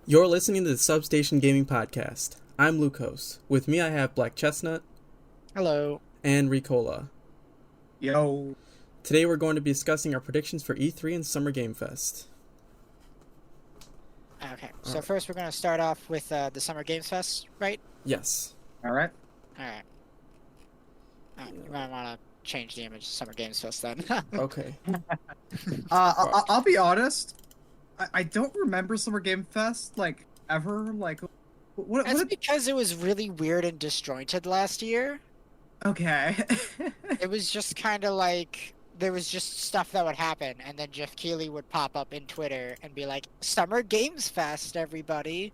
You're listening to the SubStation Gaming Podcast. I'm Lucas. With me I have Black Chestnut Hello. and Ricola. Yo. Today we're going to be discussing our predictions for E3 and Summer Game Fest. Okay, so first we're going to start off with the Summer Games Fest, right? Yes. All right. Alright. You might want to change the image to Summer Games Fest then. Okay. I'll be honest. I don't remember Summer Game Fest like ever. Like, what? That's because it was really weird and disjointed last year. Okay. It was just kind of like, there was just stuff that would happen, and then Jeff Keighley would pop up in Twitter and be like, Summer Games Fest, everybody.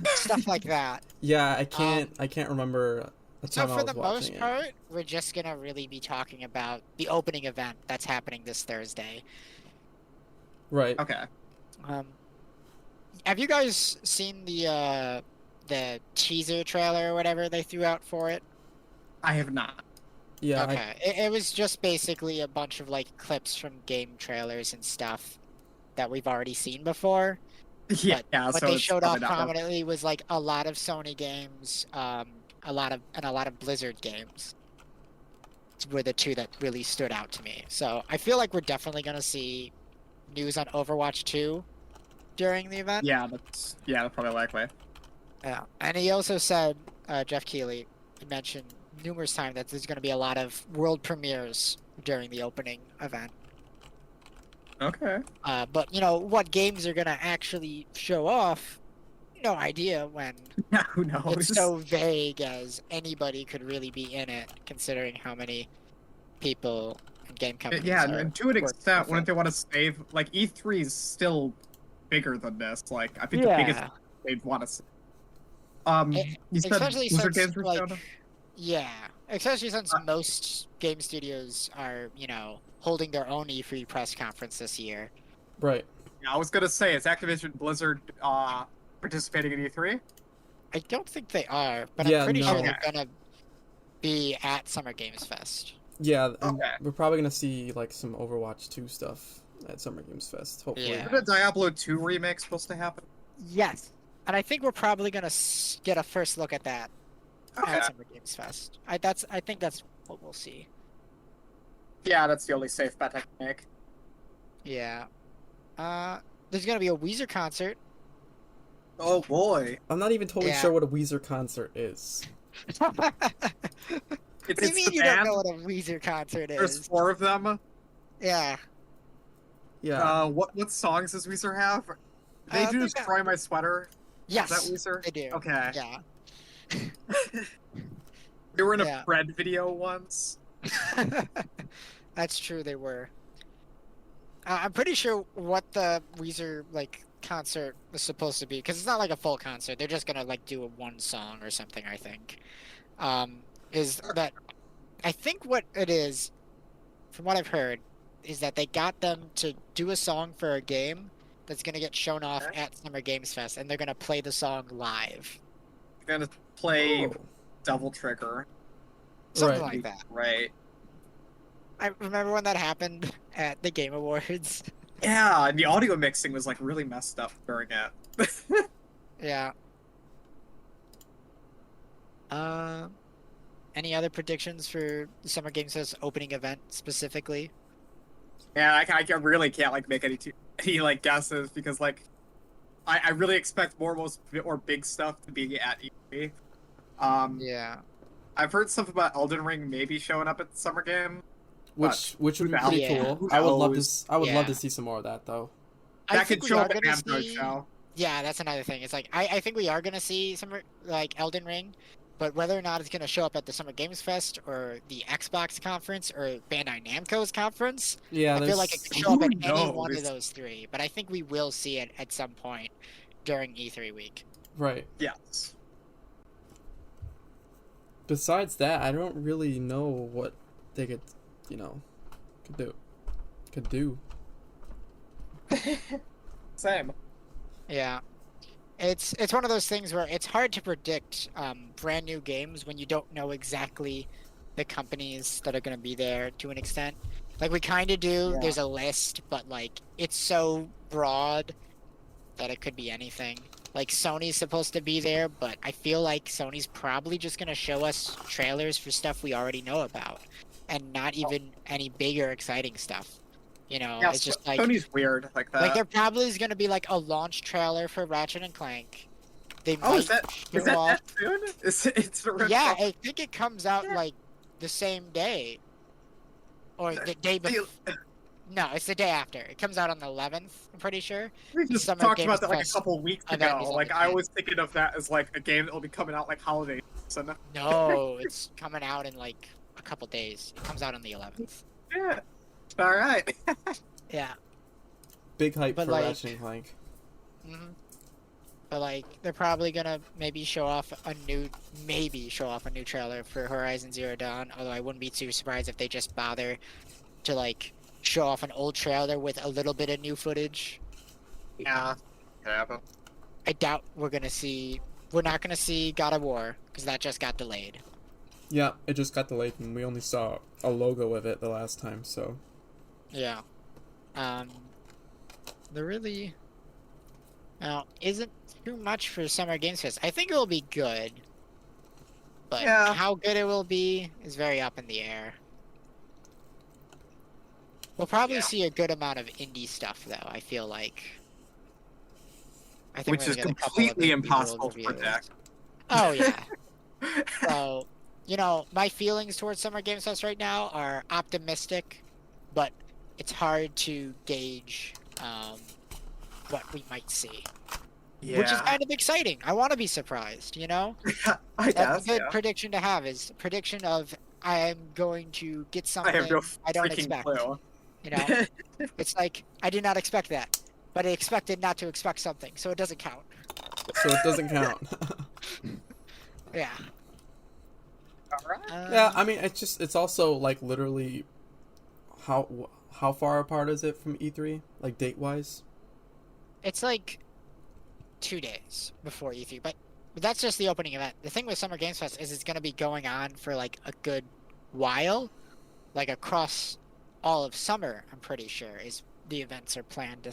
Stuff like that. Yeah, I can't remember the So time I for was the watching most part, we're just going to really be talking about the opening event that's happening this Thursday. Right. Okay. Have you guys seen the teaser trailer or whatever they threw out for it? I have not. Yeah. Okay, it was just basically a bunch of like clips from game trailers and stuff that we've already seen before. Yeah. What So they it's showed off probably not worth- prominently was like a lot of Sony games, a lot of Blizzard games. Were the two that really stood out to me. So I feel like we're definitely gonna see news on Overwatch 2 during the event. Yeah, that's probably likely. Yeah, and he also said, Jeff Keighley mentioned numerous times that there's going to be a lot of world premieres during the opening event. Okay. But, you know, what games are going to actually show off, no idea when Yeah. Who knows? it's so vague as anybody could really be in it, considering how many people and game companies Yeah, are and to an working extent, with wouldn't it. they want to save like E3 is still bigger than this? Like, I think Yeah. the biggest they'd want to. You said Especially Blizzard since, games were like, shown up? yeah, especially since most game studios are, you know, holding their own E3 press conference this year. Right. Yeah, I was gonna say, is Activision Blizzard participating in E3? I don't think they are, but Yeah, I'm pretty sure no. they're gonna be at Summer Games Fest. Yeah, and Okay. we're probably gonna see like some Overwatch 2 stuff at Summer Games Fest. Hopefully. Yeah. Isn't a Diablo 2 remake supposed to happen? Yes, and I think we're probably gonna get a first look at that Okay. at Summer Games Fest. I think that's what we'll see. Yeah, that's the only safe bet I can make. Yeah. There's gonna be a Weezer concert. Oh boy. I'm not even totally Yeah. sure what a Weezer concert is. What It's, do you it's mean the you band. don't know what a Weezer concert There's is? 4 of them. Yeah. Yeah. What songs does Weezer have? They do they got- Destroy My Sweater. Yes. Is that Weezer? They do. Okay. Yeah. They were in a Yeah. Fred video once. That's true, they were. I'm pretty sure what the Weezer like concert was supposed to be, because it's not like a full concert. They're just gonna like do a one song or something. I think, is that I think what it is, from what I've heard, is that they got them to do a song for a game that's gonna get shown off Okay. at Summer Games Fest, and they're gonna play the song live, They're gonna play Oh. Double Trigger. something Right. like that. Right. I remember when that happened at the Game Awards. Yeah, and the audio mixing was like really messed up during it. Yeah. Any other predictions for the Summer Games Fest opening event specifically? Yeah, I really can't like make any like guesses because like I really expect more big stuff to be at E3. Yeah. I've heard stuff about Elden Ring maybe showing up at the Summer Game. Which would be who pretty knows? cool. Who I would love knows? to. I would love Yeah. to see some more of that though. I That think could we show are up at gonna Ambrose see. show. Yeah, that's another thing. It's like I think we are gonna see some like Elden Ring, but whether or not it's gonna show up at the Summer Games Fest or the Xbox conference or Bandai Namco's conference, Yeah, I there's. feel like it could show up Who at any one of knows? those three. But I think we will see it at some point during E3 week. Right. Yes. Besides that, I don't really know what they could, could do. Could do. Same. Yeah. It's one of those things where it's hard to predict brand new games when you don't know exactly the companies that are going to be there to an extent. Like we kind of do. Yeah. There's a list, but like it's so broad that it could be anything. Like Sony's supposed to be there, but I feel like Sony's probably just gonna show us trailers for stuff we already know about, and not even any big or exciting stuff. You know, Yeah, it's just like Sony's weird like that. there probably is gonna be like a launch trailer for Ratchet and Clank. They Oh, might is show that off. that soon? It's the red Yeah, Rock- I think it comes out Yeah. like the same day, or the day before. No, it's the day after. It comes out on the 11th. I'm pretty sure. We just Summer talked Games about that like a Fest couple weeks event ago. is on Like the I 10th. was thinking of that as like a game that will be coming out like holiday. So no. No, it's coming out in like a couple days. It comes out on the 11th. Yeah. All right. Yeah. Big hype But, for like- Ratchet and Clank. hmm But like, they're probably gonna maybe show off a new trailer for Horizon Zero Dawn. Although I wouldn't be too surprised if they just bother to like show off an old trailer with a little bit of new footage. Yeah. Yeah. I doubt we're not gonna see God of War because that just got delayed. Yeah, it just got delayed, and we only saw a logo of it the last time. So Yeah. There really isn't too much for Summer Games Fest. I think it will be good, but Yeah. how good it will be is very up in the air. We'll probably Yeah. see a good amount of indie stuff, though. I feel like. I think Which we're is gonna get a couple of completely indie impossible world to reviews. predict. Oh yeah. So, my feelings towards Summer Games Fest right now are optimistic, but it's hard to gauge what we might see. Yeah. Which is kind of exciting. I want to be surprised, I That's guess. a good Yeah. prediction to have, is prediction of I'm going to get I something have no I don't freaking expect. clue. It's like, I did not expect that, but I expected not to expect something, so it doesn't count. so it doesn't count. Yeah. All right. Yeah, I mean, it's also like literally how far apart is it from E3, like date wise? It's like 2 days before E3, but that's just the opening event. The thing with Summer Games Fest is it's going to be going on for like a good while, like across all of summer. I'm pretty sure is the events are planned,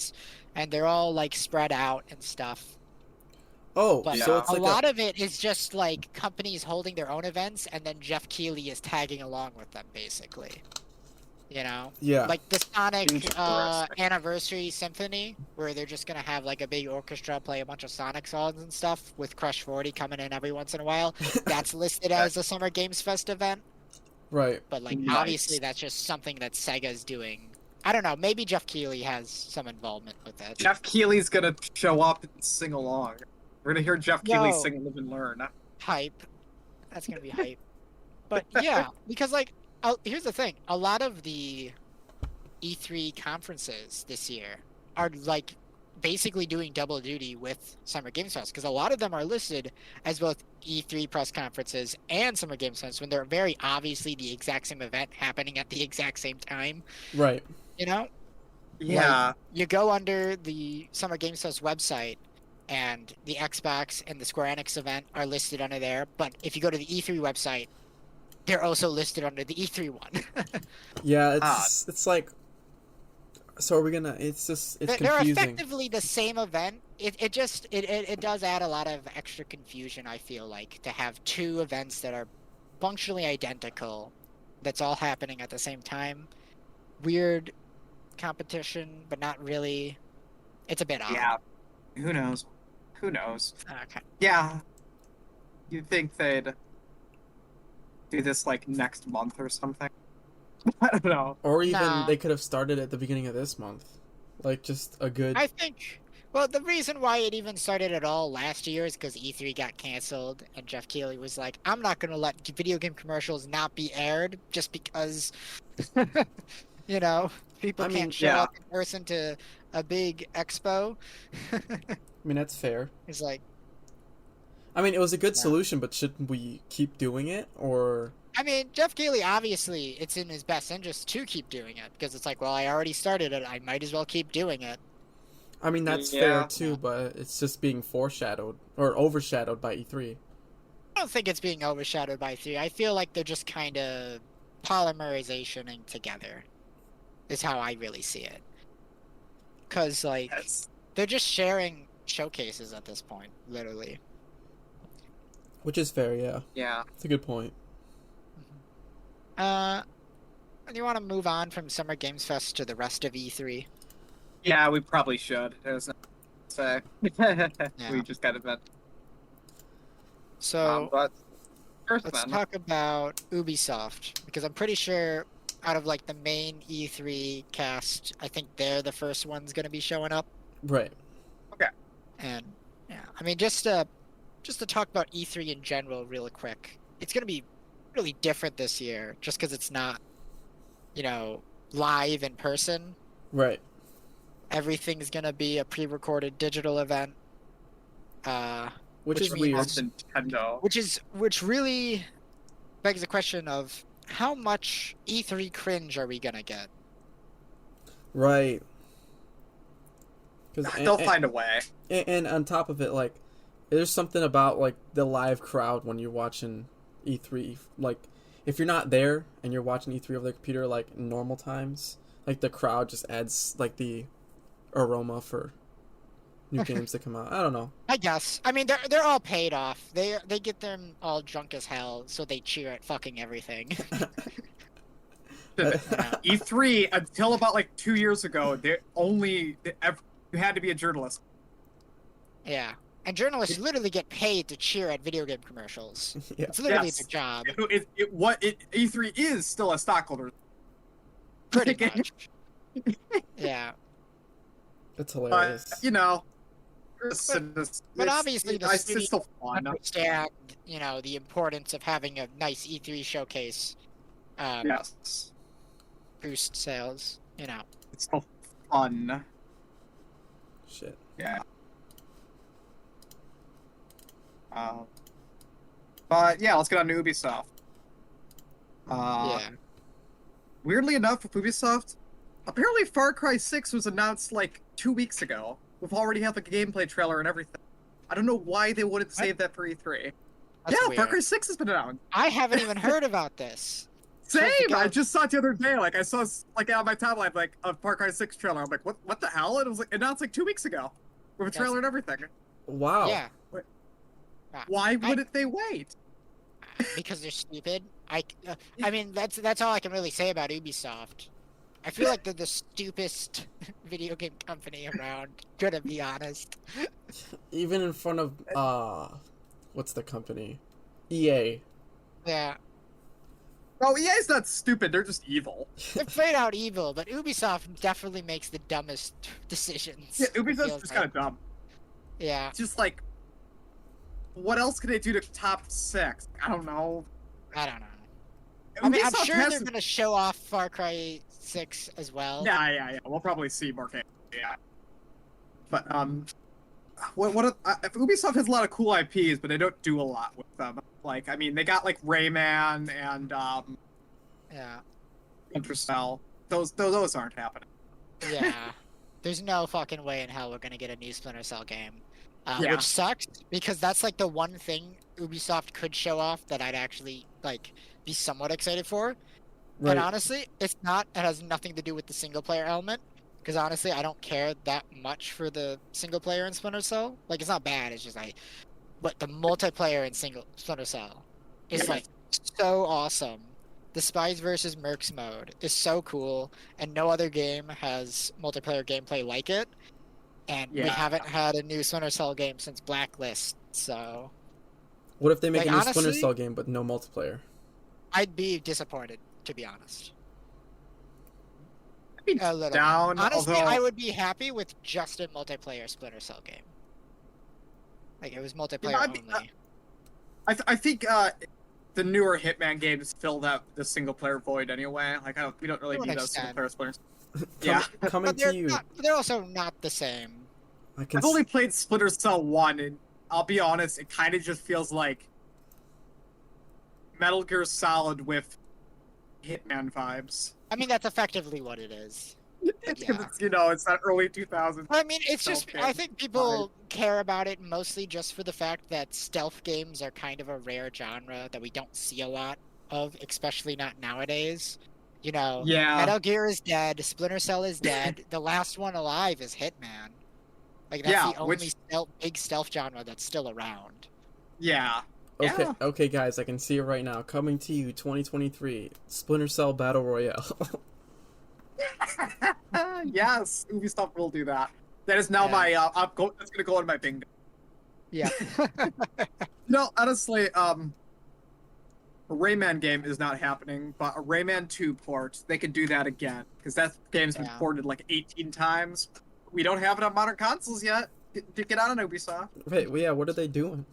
and they're all like spread out and stuff. Oh, But so it's a like lot of it is just like companies holding their own events, and then Jeff Keighley is tagging along with them, basically. yeah, Like the Sonic Interesting. Anniversary Symphony, where they're just gonna have like a big orchestra play a bunch of Sonic songs and stuff, with Crush 40 coming in every once in a while. That's listed as a Summer Games Fest event, right. but like Nice. obviously that's just something that Sega's doing. I don't know. Maybe Jeff Keighley has some involvement with that. Jeff Keighley's gonna show up and sing along. We're gonna hear Jeff Keighley Yo. sing "Live and Learn." Hype. That's gonna be hype. But yeah, because like, here's the thing: a lot of the E3 conferences this year are like basically doing double duty with Summer Games Fest, because a lot of them are listed as both E3 press conferences and Summer Games Fest when they're very obviously the exact same event happening at the exact same time. Right. Yeah. You go under the Summer Games Fest website, and the Xbox and the Square Enix event are listed under there. But if you go to the E3 website, they're also listed under the E3 one. Yeah, Ah. it's like. So are we gonna? It's They're confusing. effectively the same event. It does add a lot of extra confusion, I feel like, to have two events that are functionally identical, that's all happening at the same time. Weird competition, but not really. It's a bit odd. Yeah. Who knows? Who knows? Okay. Yeah. You'd think they'd do this like next month or something. I don't know. Or even Nah. they could have started at the beginning of this month, like just a good. I think. Well, the reason why it even started at all last year is because E3 got canceled, and Jeff Keighley was like, "I'm not gonna let video game commercials not be aired just because, people I mean, can't show yeah. up in person to a big expo." I mean, that's fair. He's like, I mean, it was a good Yeah. solution, but shouldn't we keep doing it? Or I mean, Jeff Keighley, obviously, it's in his best interest to keep doing it, because it's like, well, I already started it, I might as well keep doing it. I mean, that's Yeah. fair too, but it's just being foreshadowed or overshadowed by E3. I don't think it's being overshadowed by 3. I feel like they're just kind of polymerizationing together, is how I really see it. Because, like, Yes. they're just sharing showcases at this point, literally. Which is fair, yeah. Yeah. It's a good point. Do you want to move on from Summer Games Fest to the rest of E3? Yeah, we probably should. There's no say. We just got event. So But first, let's then, talk about Ubisoft, because I'm pretty sure out of like the main E3 cast, I think they're the first ones going to be showing up. Right. And yeah, I mean, just to talk about E3 in general, real quick, it's going to be really different this year, just because it's not, live in person. Right. Everything's going to be a pre-recorded digital event. Which is means- weird. Nintendo. Which really begs the question of how much E3 cringe are we going to get? Right. They'll find a way. And on top of it, like, there's something about, like, the live crowd when you're watching E3. Like, if you're not there and you're watching E3 over the computer, like, normal times, like, the crowd just adds, like, the aroma for new games to come out. I don't know. I guess. I mean, they're all paid off. They get them all drunk as hell, so they cheer at fucking everything. E3 until about like 2 years ago, you had to be a journalist. Yeah. And journalists literally get paid to cheer at video game commercials. Yeah. It's literally Yes. their job. E3 is still a stockholder. Pretty much. Yeah. That's hilarious. But obviously the it's studio still fun. understand, the importance of having a nice E3 showcase. Yes. Boost sales, It's still fun. Shit. Yeah. But yeah, let's get on to Ubisoft. Yeah. Weirdly enough, with Ubisoft, apparently Far Cry 6 was announced like 2 weeks ago. We've already had like a gameplay trailer and everything. I don't know why they wouldn't save that for E3. That's Far weird. Cry 6 has been announced. I haven't even heard about this. Same! go- I just saw it the other day. Like, I saw, like, on my timeline, like, a Far Cry 6 trailer. I'm like, what the hell? And it was like, announced like 2 weeks ago. With a Yes. trailer and everything. Wow. Yeah. Why wouldn't they wait? Because they're stupid. I mean, that's all I can really say about Ubisoft. I feel like they're the stupidest video game company around, to be honest. Even in front of, what's the company? EA. Yeah. No, EA's not stupid. They're just evil. They're played out evil, but Ubisoft definitely makes the dumbest decisions. Yeah, it Ubisoft's feels just like. kind of dumb. Yeah. It's just like, what else can they do to top 6? I don't know. I don't know. I mean, I'm Ubisoft sure has they're some- going to show off Far Cry 6 as well. Yeah. We'll probably see more games. Yeah. But Ubisoft has a lot of cool IPs, but they don't do a lot with them. Like, I mean, they got like Rayman and Yeah. Intercell. Those aren't happening. Yeah. There's no fucking way in hell we're going to get a new Splinter Cell game. Yeah. Which sucks, because that's like the one thing Ubisoft could show off that I'd actually like be somewhat excited for. Right. And honestly, it has nothing to do with the single player element. Because honestly, I don't care that much for the single player in Splinter Cell. Like, it's not bad, it's just like, but the multiplayer in Splinter Cell is like so awesome. The Spies versus Mercs mode is so cool, and no other game has multiplayer gameplay like it. And we Yeah. haven't had a new Splinter Cell game since Blacklist, so What if they make Like, a new Splinter honestly- Cell game but no multiplayer? I'd be disappointed, to be honest. I'd be A little. down, Honestly, although I would be happy with just a multiplayer Splinter Cell game. Like, it was multiplayer I'd be- only. I think the newer Hitman games fill the single player void anyway. Like, we don't really To an need a extent. single player Splinter. Yeah. Yeah. Coming But they're, to you. they're also not the same. I can I've only played Splinter Cell 1, and I'll be honest, it kind of just feels like Metal Gear Solid with Hitman vibes. I mean, that's effectively what it is. It's, Yeah. it's that early 2000s. I mean, it's just, Stealth I game. think people care about it mostly just for the fact that stealth games are kind of a rare genre that we don't see a lot of, especially not nowadays. Yeah. Metal Gear is dead, Splinter Cell is dead, the last one alive is Hitman. Like that's Yeah, the only which- big stealth genre that's still around. Yeah. Okay, Yeah. okay, guys, I can see it right now. Coming to you, 2023, Splinter Cell Battle Royale. Yes, Ubisoft will do that. That is now Yeah. my that's gonna go on my bingo. Yeah. No, honestly, a Rayman game is not happening, but a Rayman 2 port, they could do that again because that game's been Yeah. ported like 18 times. We don't have it on modern consoles yet. Get on Ubisoft. Wait, yeah, what are they doing?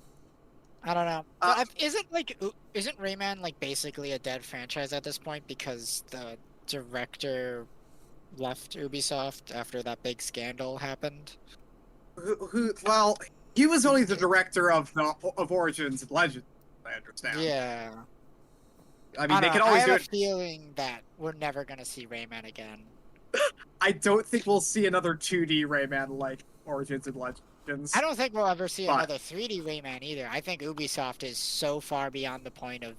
I don't know. Uh, Isn't Rayman like basically a dead franchise at this point because the director left Ubisoft after that big scandal happened? Well, he was only the director of Origins and Legends, I understand. Yeah. I mean, they don't can know, always I do have it. a feeling that we're never gonna see Rayman again. I don't think we'll see another 2D Rayman like Origins and Legends. I don't think we'll ever see But- another 3D Rayman either. I think Ubisoft is so far beyond the point of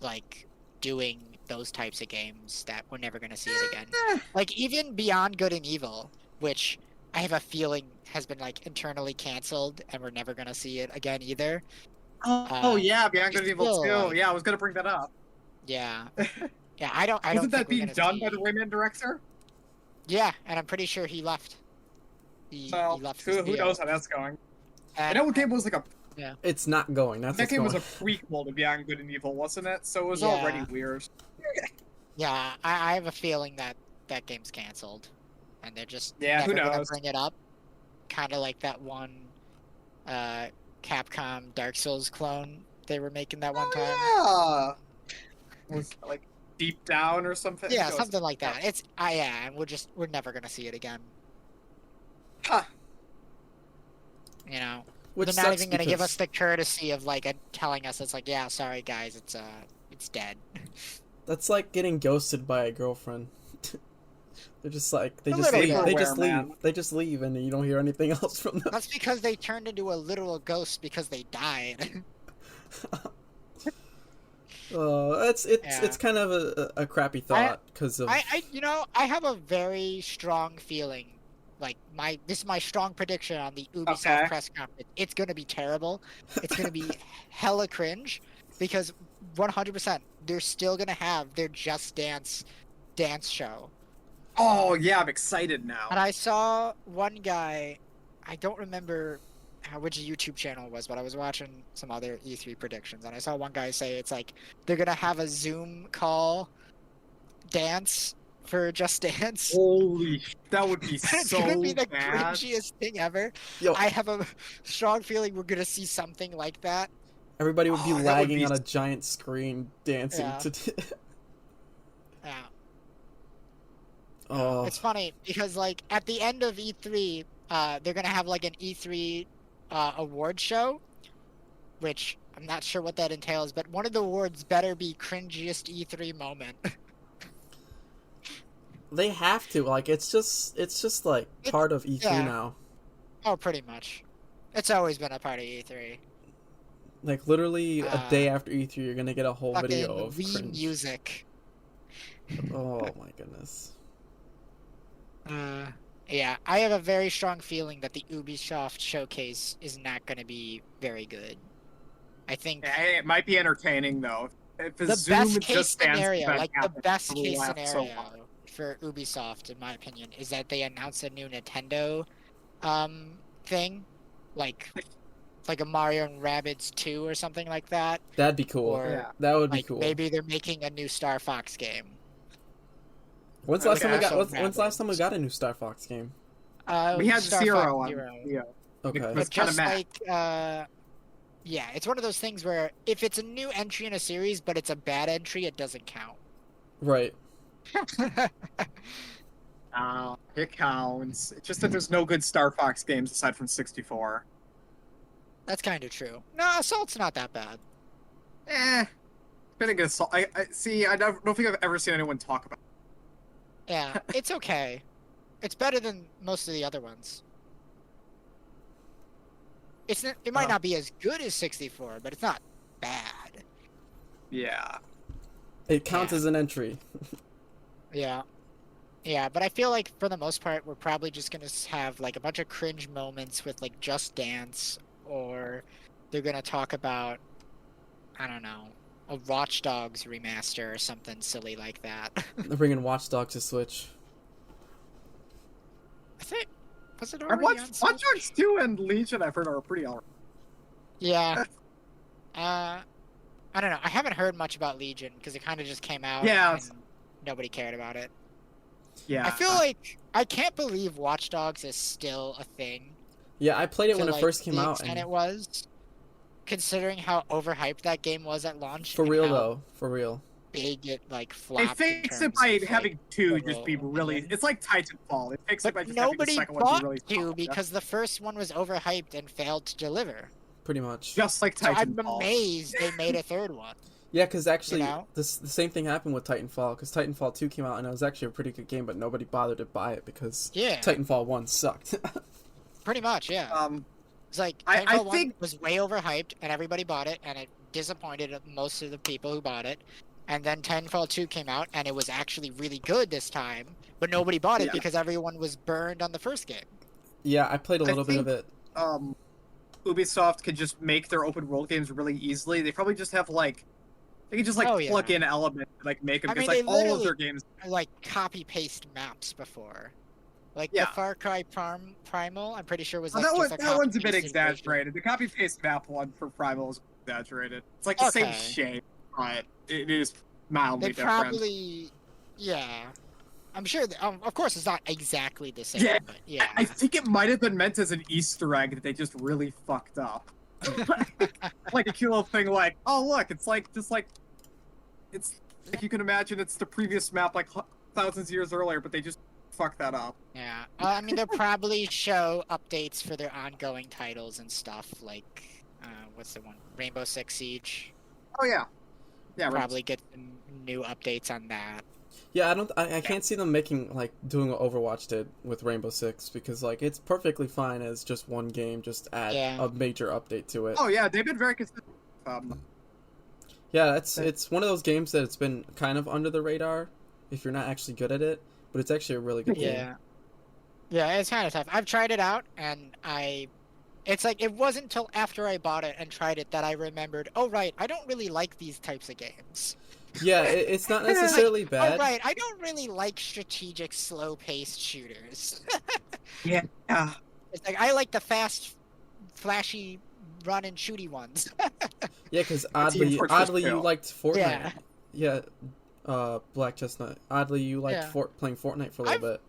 like doing those types of games that we're never gonna see it again. Like even Beyond Good and Evil, which I have a feeling has been like internally canceled and we're never gonna see it again either. Oh yeah, Beyond Good and Evil still, 2. like- Yeah, I was gonna bring that up. Yeah. Yeah, I don't Wasn't that think we're being gonna done see... by the Rayman director? Yeah, and I'm pretty sure he left. He So left who this knows deal. how that's going? I And- know what game was like a It's not going. That's that what's game was going. a prequel to Beyond Good and Evil, wasn't it? So it was Yeah. already weird. Yeah, I have a feeling that that game's canceled, and they're just Yeah, who never gonna knows? bring it up. Kind of like that one Capcom Dark Souls clone they were making that one time. Yeah. Was like Deep Down or something? Yeah, It was- something like that. It's yeah, and we're never gonna see it again. Huh. You know, Which they're not sucks even gonna give us because the courtesy of like telling us it's like, yeah, sorry guys, it's dead. that's like getting ghosted by a girlfriend. They're just like they A just little leave. bit. They just Vaporware, leave. man. They just leave, and you don't hear anything else from them. That's because they turned into a literal ghost because they died. It's Yeah. it's kind of a crappy thought because of I have a very strong feeling. Like this is my strong prediction on the Ubisoft Okay. press conference. It's gonna be terrible. It's gonna be hella cringe because 100% they're still gonna have their Just Dance show. Oh yeah, I'm excited now. And I saw one guy, I don't remember which YouTube channel it was, but I was watching some other E3 predictions, and I saw one guy say it's like they're gonna have a Zoom call dance for Just Dance. Holy, that would be It's so gonna be the bad. cringiest thing ever. yo. I have a strong feeling we're gonna see something like that. Everybody would be Oh, that would lagging be on a giant screen dancing Yeah. to. Yeah. Oh, It's funny because like at the end of E3, they're gonna have like an E3 award show, which I'm not sure what that entails, but one of the awards better be cringiest E3 moment. they have to like it's just like It's- part of E3 yeah. now. Oh, pretty much. It's always been a part of E3. Like literally a Uh, day after E3, you're gonna get a whole Fucking video of Wii cringe. music. Oh my goodness. Yeah, I have a very strong feeling that the Ubisoft showcase is not going to be very good. I think Yeah, it might be entertaining though. If the Zoom best case Just Dance scenario, event like the happens, best it'll case last so scenario long. for Ubisoft, in my opinion, is that they announce a new Nintendo thing, like a Mario and Rabbids 2 or something like that. That'd be cool. Or, Yeah. That would be Like cool. maybe they're making a new Star Fox game. When's the last time we Okay. got? Also When's the last time we Rabbids. got a new Star Fox game? We had Star Zero Fox on Zero. yeah. Okay. It was But kinda just meh. like, yeah, it's one of those things where if it's a new entry in a series, but it's a bad entry, it doesn't count. Right. It counts. It's just that there's no good Star Fox games aside from 64. That's kind of true. No, Assault's not that bad. Been a good assault. I see. I don't think I've ever seen anyone talk about. Yeah, it's okay. It's better than most of the other ones. It might Oh. not be as good as 64, but it's not bad. Yeah. It counts Yeah. as an entry. Yeah. Yeah, but I feel like for the most part, we're probably just gonna have like a bunch of cringe moments with like Just Dance, or they're gonna talk about, I don't know, a Watch Dogs remaster or something silly like that. They're bringing Watch Dogs to Switch. I think was it I already on Watch Switch? Dogs 2 and Legion, I've heard, are pretty alright. Yeah. I don't know. I haven't heard much about Legion because it kind of just came out Yeah. and nobody cared about it. Yeah. I feel like I can't believe Watch Dogs is still a thing. Yeah, I played it to, when it like, first came the out. extent And it was, considering how overhyped that game was at launch. for and real how though, for real. big it like They flopped. in fix it terms by of, having like, 2 just be overall really. opinion. It's like Titanfall. They fix it by But just having the nobody second one be bought really 2 fun. because the first one was overhyped and failed to deliver. Pretty much. Just like So I'm Titanfall. amazed they made a third one. Yeah, because actually, You know? the same thing happened with Titanfall. Because Titanfall 2 came out and it was actually a pretty good game, but nobody bothered to buy it because Yeah, Titanfall 1 sucked. pretty much. Yeah, it's like I Titanfall 1 think- was way overhyped and everybody bought it, and it disappointed most of the people who bought it. And then Titanfall 2 came out, and it was actually really good this time, but nobody bought it Yeah. because everyone was burned on the first game. Yeah, I played a I little bit of think- it. Ubisoft could just make their open world games really easily. They probably just have like. They can just like Oh, yeah. plug in elements, and, like make them. I Because mean, like they all of literally- their games. Like copy paste maps before, like Yeah. the Far Cry Primal. I'm pretty sure was Well, like that just one's a bit copy-pasted version. exaggerated. The copy paste map one for Primal is exaggerated. It's like the same Okay. shape, but it is mildly They different. probably, yeah. I'm sure. Of course, it's not exactly the same, Yeah, but yeah. I think it might have been meant as an Easter egg that they just really fucked up. Like a cute little thing, like, oh look, it's like just like it's like you can imagine it's the previous map like thousands of years earlier, but they just fucked that up. Yeah, I mean, they'll probably show updates for their ongoing titles and stuff, like, what's the one? Rainbow Six Siege. Oh yeah, yeah, Probably get some new updates on that. Yeah, I can't see them doing what Overwatch did with Rainbow Six, because like it's perfectly fine as just one game, just add Yeah. a major update to it. Oh yeah, they've been very consistent. Yeah, it's one of those games that it's been kind of under the radar if you're not actually good at it, but it's actually a really good game. Yeah. Yeah, it's kind of tough. I've tried it out, and it's like, it wasn't until after I bought it and tried it that I remembered, oh, right, I don't really like these types of games. Yeah, it's not necessarily bad. Oh, right, I don't really like strategic, slow-paced shooters. Yeah, It's like, I like the fast, flashy, run and shooty ones. Yeah, because Team Fortress oddly you 2. liked Fortnite. Yeah. Yeah, Black Chestnut. Oddly you liked Yeah. playing Fortnite for a little bit.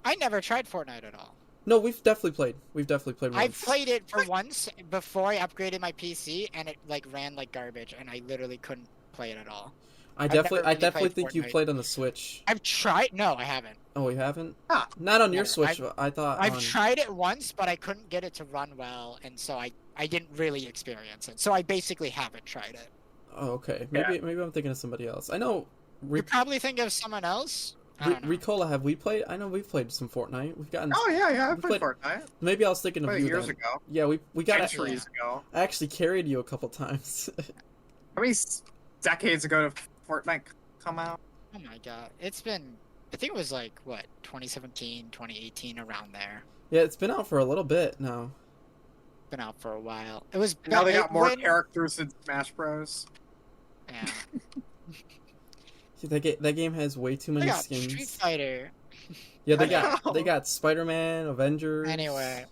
I never tried Fortnite at all. No, we've definitely played. We've definitely played once. I played it for once before I upgraded my PC, and it like ran like garbage, and I literally couldn't play it at all. I never definitely really played think you Fortnite. played on the Switch. I've tried. No, I haven't. Oh, you haven't? Ah, Not on your never. Switch. I thought I've on... tried it once, but I couldn't get it to run well, and so I didn't really experience it. So I basically haven't tried it. Oh, okay. Yeah. Maybe I'm thinking of somebody else. I know. You probably think of someone else. I don't know. Ricola, have we played? I know we've played some Fortnite. We've gotten. oh yeah, I We played played- Fortnite. Maybe I was thinking of Played you years then. ago. Yeah, we got. Centuries ago. I actually carried you a couple times. How many decades ago did Fortnite come out? Oh my god, it's been. I think it was like what 2017, 2018, around there. Yeah, it's been out for a little bit now. Been out for a while. It was. Now they got more when- characters in Smash Bros. Yeah. That game has way too They many got skins. Street Fighter. Yeah, I know. they got Spider-Man, Avengers. Anyway,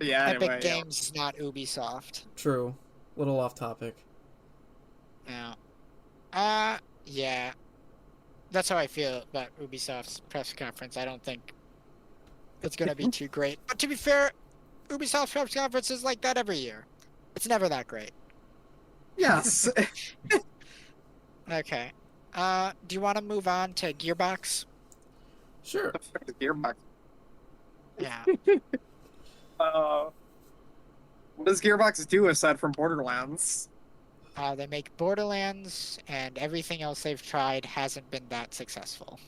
Yeah, Epic anyway, yeah. Games is not Ubisoft. True. Little off topic. Yeah. Yeah. That's how I feel about Ubisoft's press conference. I don't think it's gonna be too great. But to be fair, Ubisoft's press conference is like that every year. It's never that great. Yes. Okay. Do you want to move on to Gearbox? Sure. The fuck is Gearbox? Yeah. What does Gearbox do aside from Borderlands? They make Borderlands, and everything else they've tried hasn't been that successful,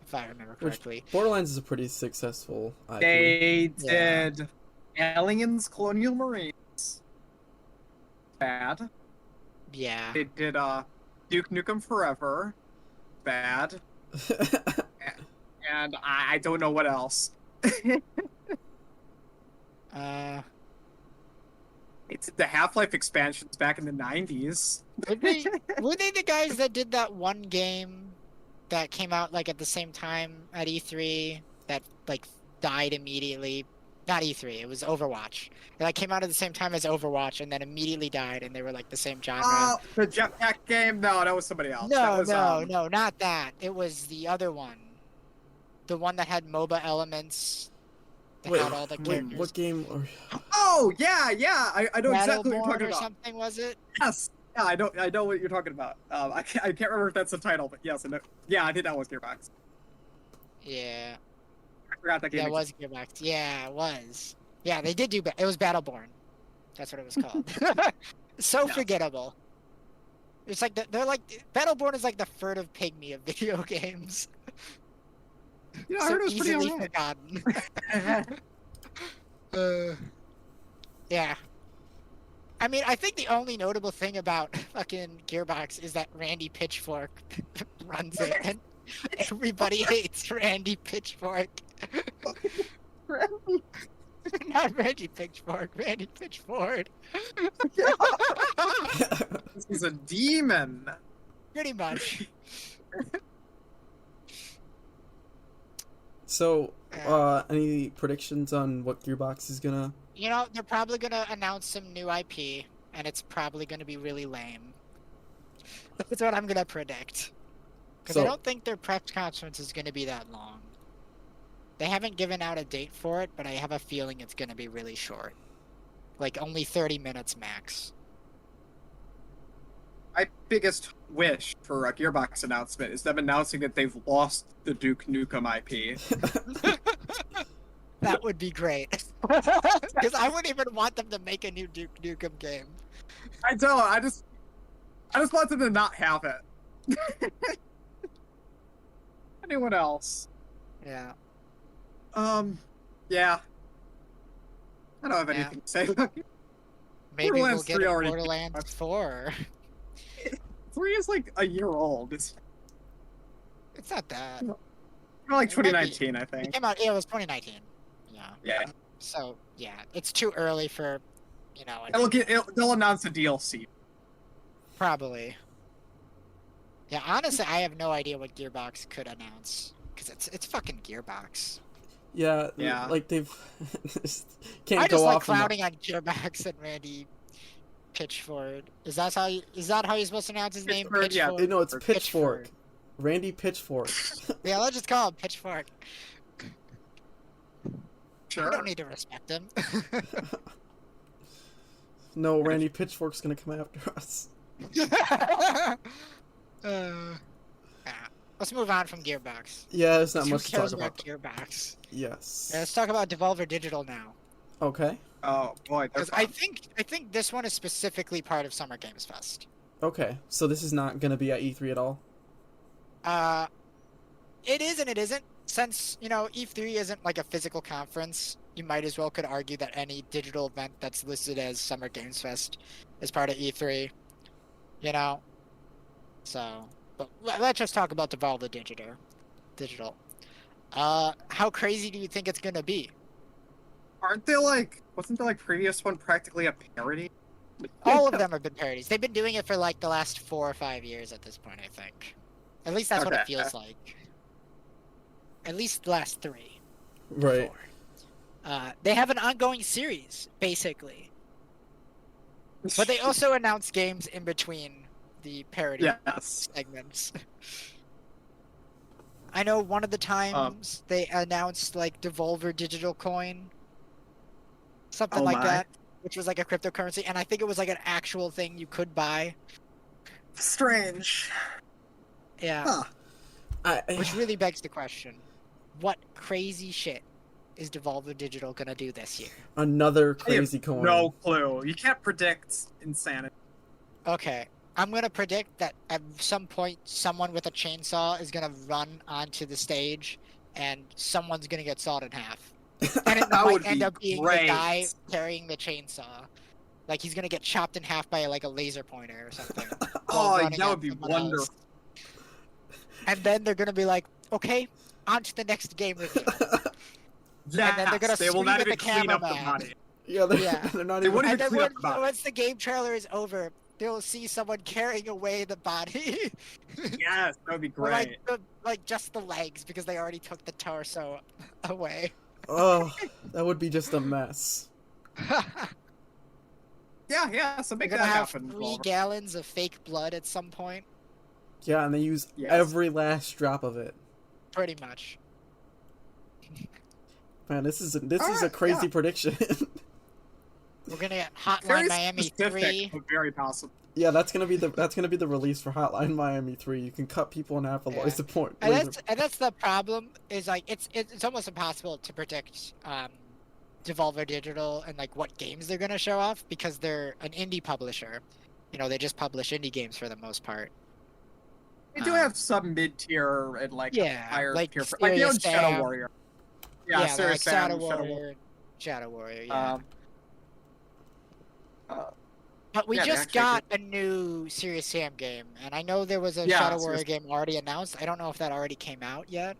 if I remember correctly. Borderlands is a pretty successful IP. They Yeah. did Aliens, Colonial Marines. Bad. Yeah. They did Duke Nukem Forever. Bad. and I don't know what else. It's the Half-Life expansions back in the 90s. were they the guys that did that one game that came out like at the same time at E3 that like died immediately? Not E3, it was Overwatch. It like came out at the same time as Overwatch and then immediately died, and they were like the same genre. Oh, the Jetpack game? No, that was somebody else. No, That was, no, not that. It was the other one. The one that had MOBA elements. That Wait, had all the characters. what game? Oh, yeah. I know exactly what you're Battleborn talking or about. something, was it? Yes. Yeah, I know what you're talking about. I can't remember if that's the title, but yes, I know. Yeah, I think that was Gearbox. Yeah. I forgot that game. That was Gearbox. Yeah, it was. Yeah, they did do. It was Battleborn. That's what it was called. So Yeah. forgettable. It's like they're like Battleborn is like the furtive pygmy of video games. You know, I So heard it was pretty easily alright. forgotten. Yeah. I mean, I think the only notable thing about fucking Gearbox is that Randy Pitchfork runs it, and everybody hates Randy Pitchfork. Not Randy Pitchfork, Randy Pitchford. He's a demon. Pretty much. So, any predictions on what Gearbox is gonna? You know, they're probably gonna announce some new IP, and it's probably gonna be really lame. That's what I'm gonna predict. Because I So- don't think their press conference is gonna be that long. They haven't given out a date for it, but I have a feeling it's gonna be really short. Like only 30 minutes max. My biggest wish for a Gearbox announcement is them announcing that they've lost the Duke Nukem IP. That would be great. Because I wouldn't even want them to make a new Duke Nukem game. I don't. I just want them to not have it. Anyone else? Yeah. Yeah. I don't have Yeah. anything to say. Maybe we'll Borderlands get 3 a already Borderlands 4. 3 is like a year old. It's It's not that. more like It might be. 2019, I It think. came out, yeah, it was 2019. Yeah. Yeah. So, yeah, it's too early for, you know, They'll announce a DLC. probably. Yeah, honestly, I have no idea what Gearbox could announce. Because it's fucking Gearbox. Yeah, Yeah. like they've can't I go just like off on clowning on Gearbox and Randy Pitchford. Is that how you're supposed to announce his name? Pitchford, yeah. Pitchford? No, it's Pitchfork. Pitchfork. Randy Pitchfork. Yeah, let's just call him Pitchfork. Sure. We don't need to respect him. No, Randy Pitchfork's gonna come after us. Yeah. Let's move on from Gearbox. Yeah, there's not Who much to talk cares about. Gearbox? Yes. Yeah, let's talk about Devolver Digital now. Okay. Oh boy, they're Because I think this one is specifically part of Summer Games Fest. Okay. So this is not gonna be at E3 at all. It is and it isn't. Since, you know, E3 isn't like a physical conference, you might as well could argue that any digital event that's listed as Summer Games Fest is part of E3. You know? So, but let's just talk about Devolver Digital. How crazy do you think it's gonna be? Aren't they like? Wasn't the like previous one practically a parody? All of them have been parodies. They've been doing it for like the last 4 or 5 years at this point, I think. At least that's what it Okay. feels like. At least the last 3. Right. 4. They have an ongoing series, basically. But they also announce games in between the parody Yes. segments. I know one of the times they announced like Devolver Digital Coin. Something Oh like my. that. Which was like a cryptocurrency, and I think it was like an actual thing you could buy. Strange. Yeah. Huh. Which really begs the question. What crazy shit is Devolver Digital gonna do this year? Another I have crazy coin. No clue. You can't predict insanity. Okay. I'm gonna predict that at some point someone with a chainsaw is gonna run onto the stage and someone's gonna get sawed in half. And it That might would end be up being great. the guy carrying the chainsaw. Like he's gonna get chopped in half by like a laser pointer or something. while Oh, running that at would be someone else. wonderful. And then they're gonna be like, okay, on to the next game review. Yes, then they're gonna they will scream not at even the clean up the cameraman. body. Yeah, they're, Yeah. they're not They even. wouldn't And even then clean up the body. once the game trailer is over, they'll see someone carrying away the body. Yes, that would be Or great. like just the legs because they already took the torso away. Oh, that would be just a mess. Yeah, so They're make gonna that have happen. 3 gallons of fake blood at some point. Yeah, and they use Yes. every last drop of it. Pretty much. Man, this is a Alright, crazy yeah. prediction. We're gonna get Hotline Very Miami specific, 3. but very possible. Yeah, that's gonna be the release for Hotline Miami 3. You can cut people in half a Yeah. laser point. And that's the problem, is like it's almost impossible to predict Devolver Digital and like what games they're gonna show off because they're an indie publisher. You know, they just publish indie games for the most part. They do have some mid-tier and like Yeah, higher like tier, like they own Serious Shadow Sam. Warrior. Yeah, Serious like Sam, Shadow Shadow Warrior. Shadow Warrior, yeah. But we yeah, they just actually got a new Serious Sam game, and I know there was a Yeah, Shadow Warrior Serious- game already announced. I don't know if that already came out yet.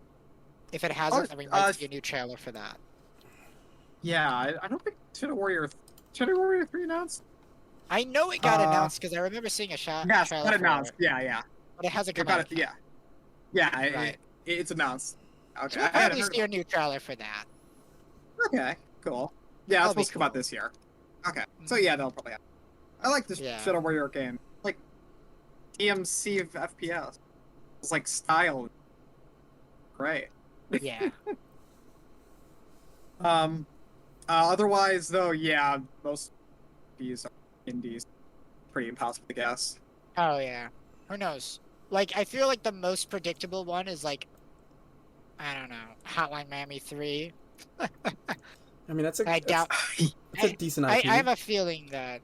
If it Oh, hasn't, then we might see a new trailer for that. Yeah, I don't think Shadow Warrior 3 announced. I know it got Uh, announced because I remember seeing a Yes, trailer got for announced. it, Yeah. but it hasn't They come got out it. yet. Yeah, Right. it's announced. Okay, So we'll I hadn't probably heard see a new trailer for that. Okay, cool. Yeah, That'll it's be supposed to come out cool. this year. Okay, so yeah, they'll probably have. I like this Yeah. Shadow Warrior game. Like, EMC of FPS. It's like style. Great. Yeah. Otherwise, though, yeah, most of these are indies. Pretty impossible to guess. Oh yeah. Who knows? Like I feel like the most predictable one is like, I don't know, Hotline Miami 3. I mean, that's a I doubt. it's a decent IP. I have a feeling that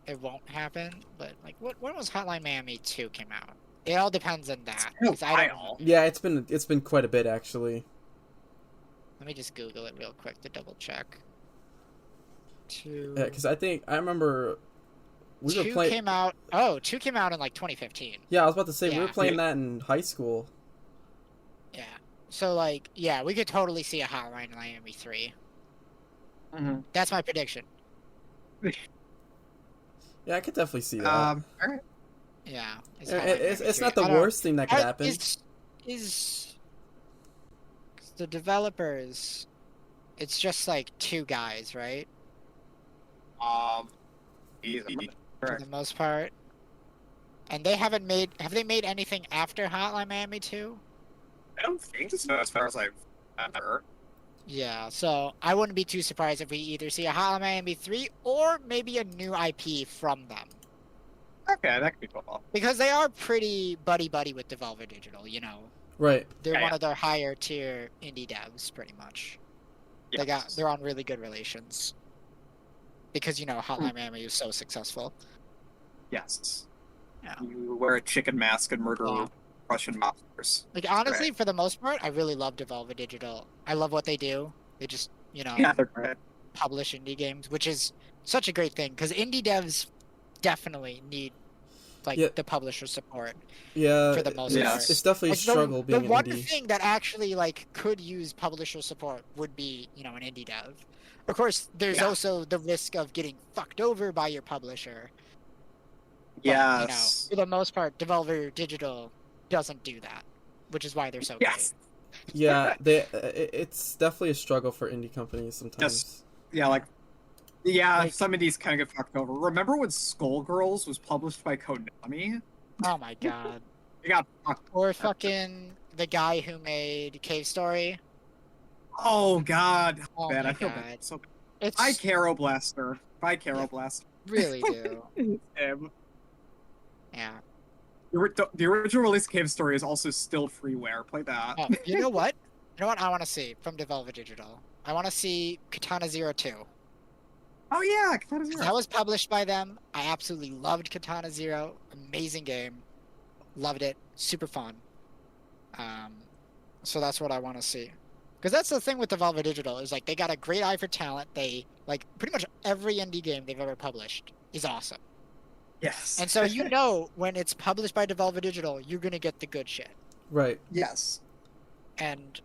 it won't happen, but like, when was Hotline Miami 2 came out? It all depends on that. been a 'cause I don't know. while. Yeah, it's been quite a bit actually. Let me just Google it real quick to double check. Two. Yeah, because I remember we were Two playing. came out. Oh, 2 came out in like 2015. Yeah, I was about to say we were Yeah. playing that in high school. Yeah. So like, yeah, we could totally see a Hotline Miami 3. Mm-hmm. That's my prediction. Yeah, I could definitely see that. Alright. Yeah. It's Hotline Miami it's 3. not the I don't- worst thing that could happen. Is the developers? It's just like 2 guys, right? Easy. For the most part. And they haven't made. Have they made anything after Hotline Miami 2? I don't think so, as far as I've heard. Yeah, so I wouldn't be too surprised if we either see a Hotline Miami 3 or maybe a new IP from them. Okay, that could be cool. Because they are pretty buddy-buddy with Devolver Digital, you know. Right. They're Yeah, one yeah. of their higher tier indie devs, pretty much. They're on really good relations. Because, you know, Hotline Miami is so successful. Yes. Yeah. You wear a chicken mask and murder Yeah. Russian mobsters. Like, honestly, for the most part, I really love Devolver Digital. I love what they do. They just, you know, Yeah, they're great. publish indie games, which is such a great thing. Because indie devs definitely need, like, Yeah. the publisher support. Yeah. For the most Yeah. part. It's definitely a Like, struggle the being one indie. thing that actually, like, could use publisher support would be, you know, an indie dev. Of course, there's Yeah. also the risk of getting fucked over by your publisher. But, Yes. You know, for the most part, Devolver Digital doesn't do that, which is why they're so Yes. Yeah, it's definitely a struggle for indie companies sometimes. Yeah, Like- some of these kind of get fucked over. Remember when Skullgirls was published by Konami? great. Oh my god. It got fucked. Or fucking the guy who made Cave Story. Oh god. Oh Man, my I feel god. bad. So It's I Caro Blaster. I Caro Blaster. really do. Him. Yeah. The original release of Cave Story is also still freeware. Play that. Oh, you know what? You know what I want to see from Devolver Digital? I want to see Katana Zero 2. Oh yeah, Katana Zero. That was published by them. I absolutely loved Katana Zero. Amazing game. Loved it. Super fun. So that's what I want to see. Because that's the thing with Devolver Digital is like they got a great eye for talent. They like pretty much every indie game they've ever published is awesome. Yes. And so you know when it's published by Devolver Digital, you're gonna get the good shit. Right. Yes. and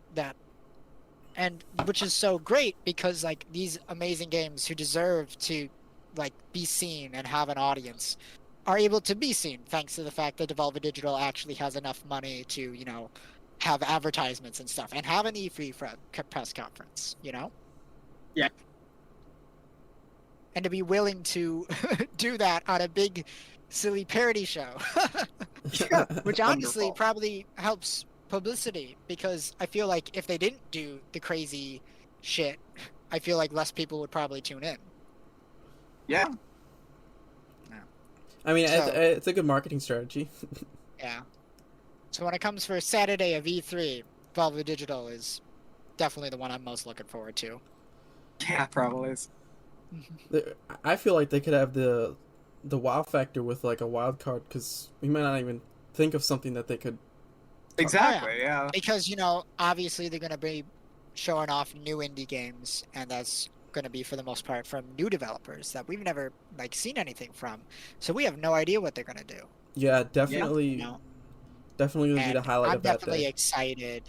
which is so great because like these amazing games who deserve to like be seen and have an audience are able to be seen thanks to the fact that Devolver Digital actually has enough money to, you know, have advertisements and stuff and have an E3 press conference, you know? Yeah. And to be willing to do that on a big silly parody show. Which honestly Wonderful. probably helps publicity because I feel like if they didn't do the crazy shit, I feel like less people would probably tune in. Yeah. I mean, So- it's a good marketing strategy. Yeah. So when it comes for Saturday of E3, Valve Digital is definitely the one I'm most looking forward to. Yeah, probably is. I feel like they could have the wow factor with like a wild card because we might not even think of something that they could. Exactly, yeah. Because, you know, obviously they're going to be showing off new indie games, and that's going to be for the most part from new developers that we've never like seen anything from. So we have no idea what they're going to do. Yeah, definitely. You know? Definitely gonna be the And highlight I'm of that definitely day. excited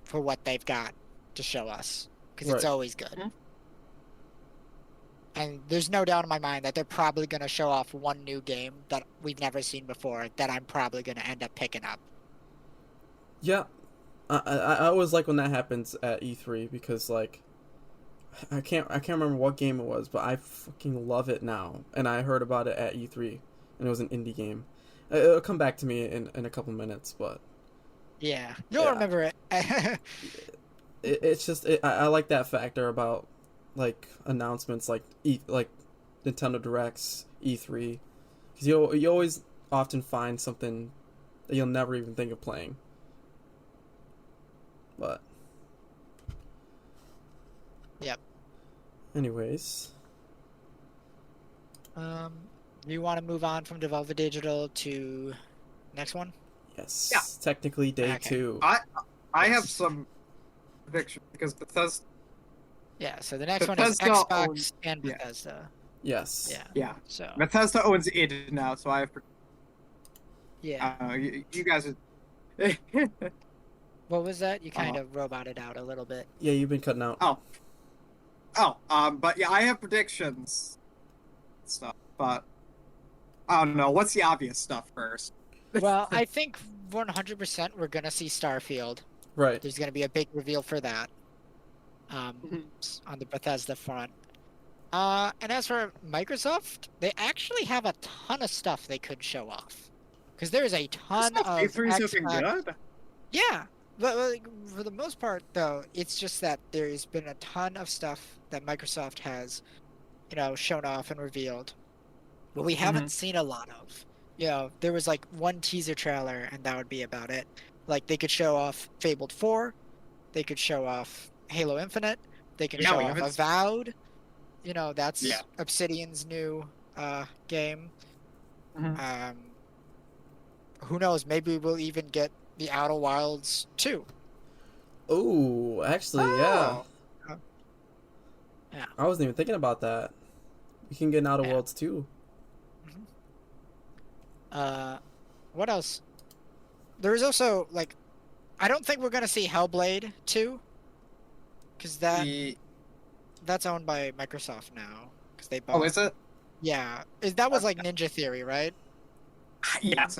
for what they've got to show us because it's Right. always good. Mhm. And there's no doubt in my mind that they're probably going to show off one new game that we've never seen before that I'm probably going to end up picking up. Yeah, I always like when that happens at E3 because like I can't remember what game it was, but I fucking love it now. And I heard about it at E3, and it was an indie game. It'll come back to me in a couple minutes, but Yeah, you'll Yeah. remember it. it's just I like that factor about like announcements like like Nintendo Directs, E3, because you always often find something that you'll never even think of playing. But Yep. anyways, Do you want to move on from Devolver Digital to next one? yes, Yeah. technically day Okay. 2. I have some predictions because Bethesda. Yeah, so the next one is Bethesda Xbox owns- and yeah. Bethesda. Yes. Yeah. Yeah, So Bethesda owns id now, so I have. yeah. You guys are. What was that? You kind Uh, of roboted out a little bit. Yeah, you've been cutting out. But yeah, I have predictions. Stuff, but I don't know. What's the obvious stuff first? Well, I think 100% we're gonna see Starfield. Right. There's gonna be a big reveal for that. Mhm. On the Bethesda front. And as for Microsoft, they actually have a ton of stuff they could show off. Because there is a ton of E3 is looking Xbox. good. Yeah, but like, for the most part, though, it's just that there's been a ton of stuff that Microsoft has, you know, shown off and revealed, but we haven't seen a lot of. You know, there was like one teaser trailer, and that would be about it. Like they could show off Fabled 4, they could show off Halo Infinite, they can Yeah, show we off haven't- Avowed. You know, that's Yeah. Obsidian's new game. Mhm. Who knows? Maybe we'll even get the Outer Wilds 2. Oh, actually, yeah. Oh. Yeah. I wasn't even thinking about that. We can get an Outer Yeah. Worlds too. What else? There is also like, I don't think we're gonna see Hellblade 2, because that's owned by Microsoft now. Because they bought. Oh, is it? Yeah, that was like Ninja Theory, right? Yes.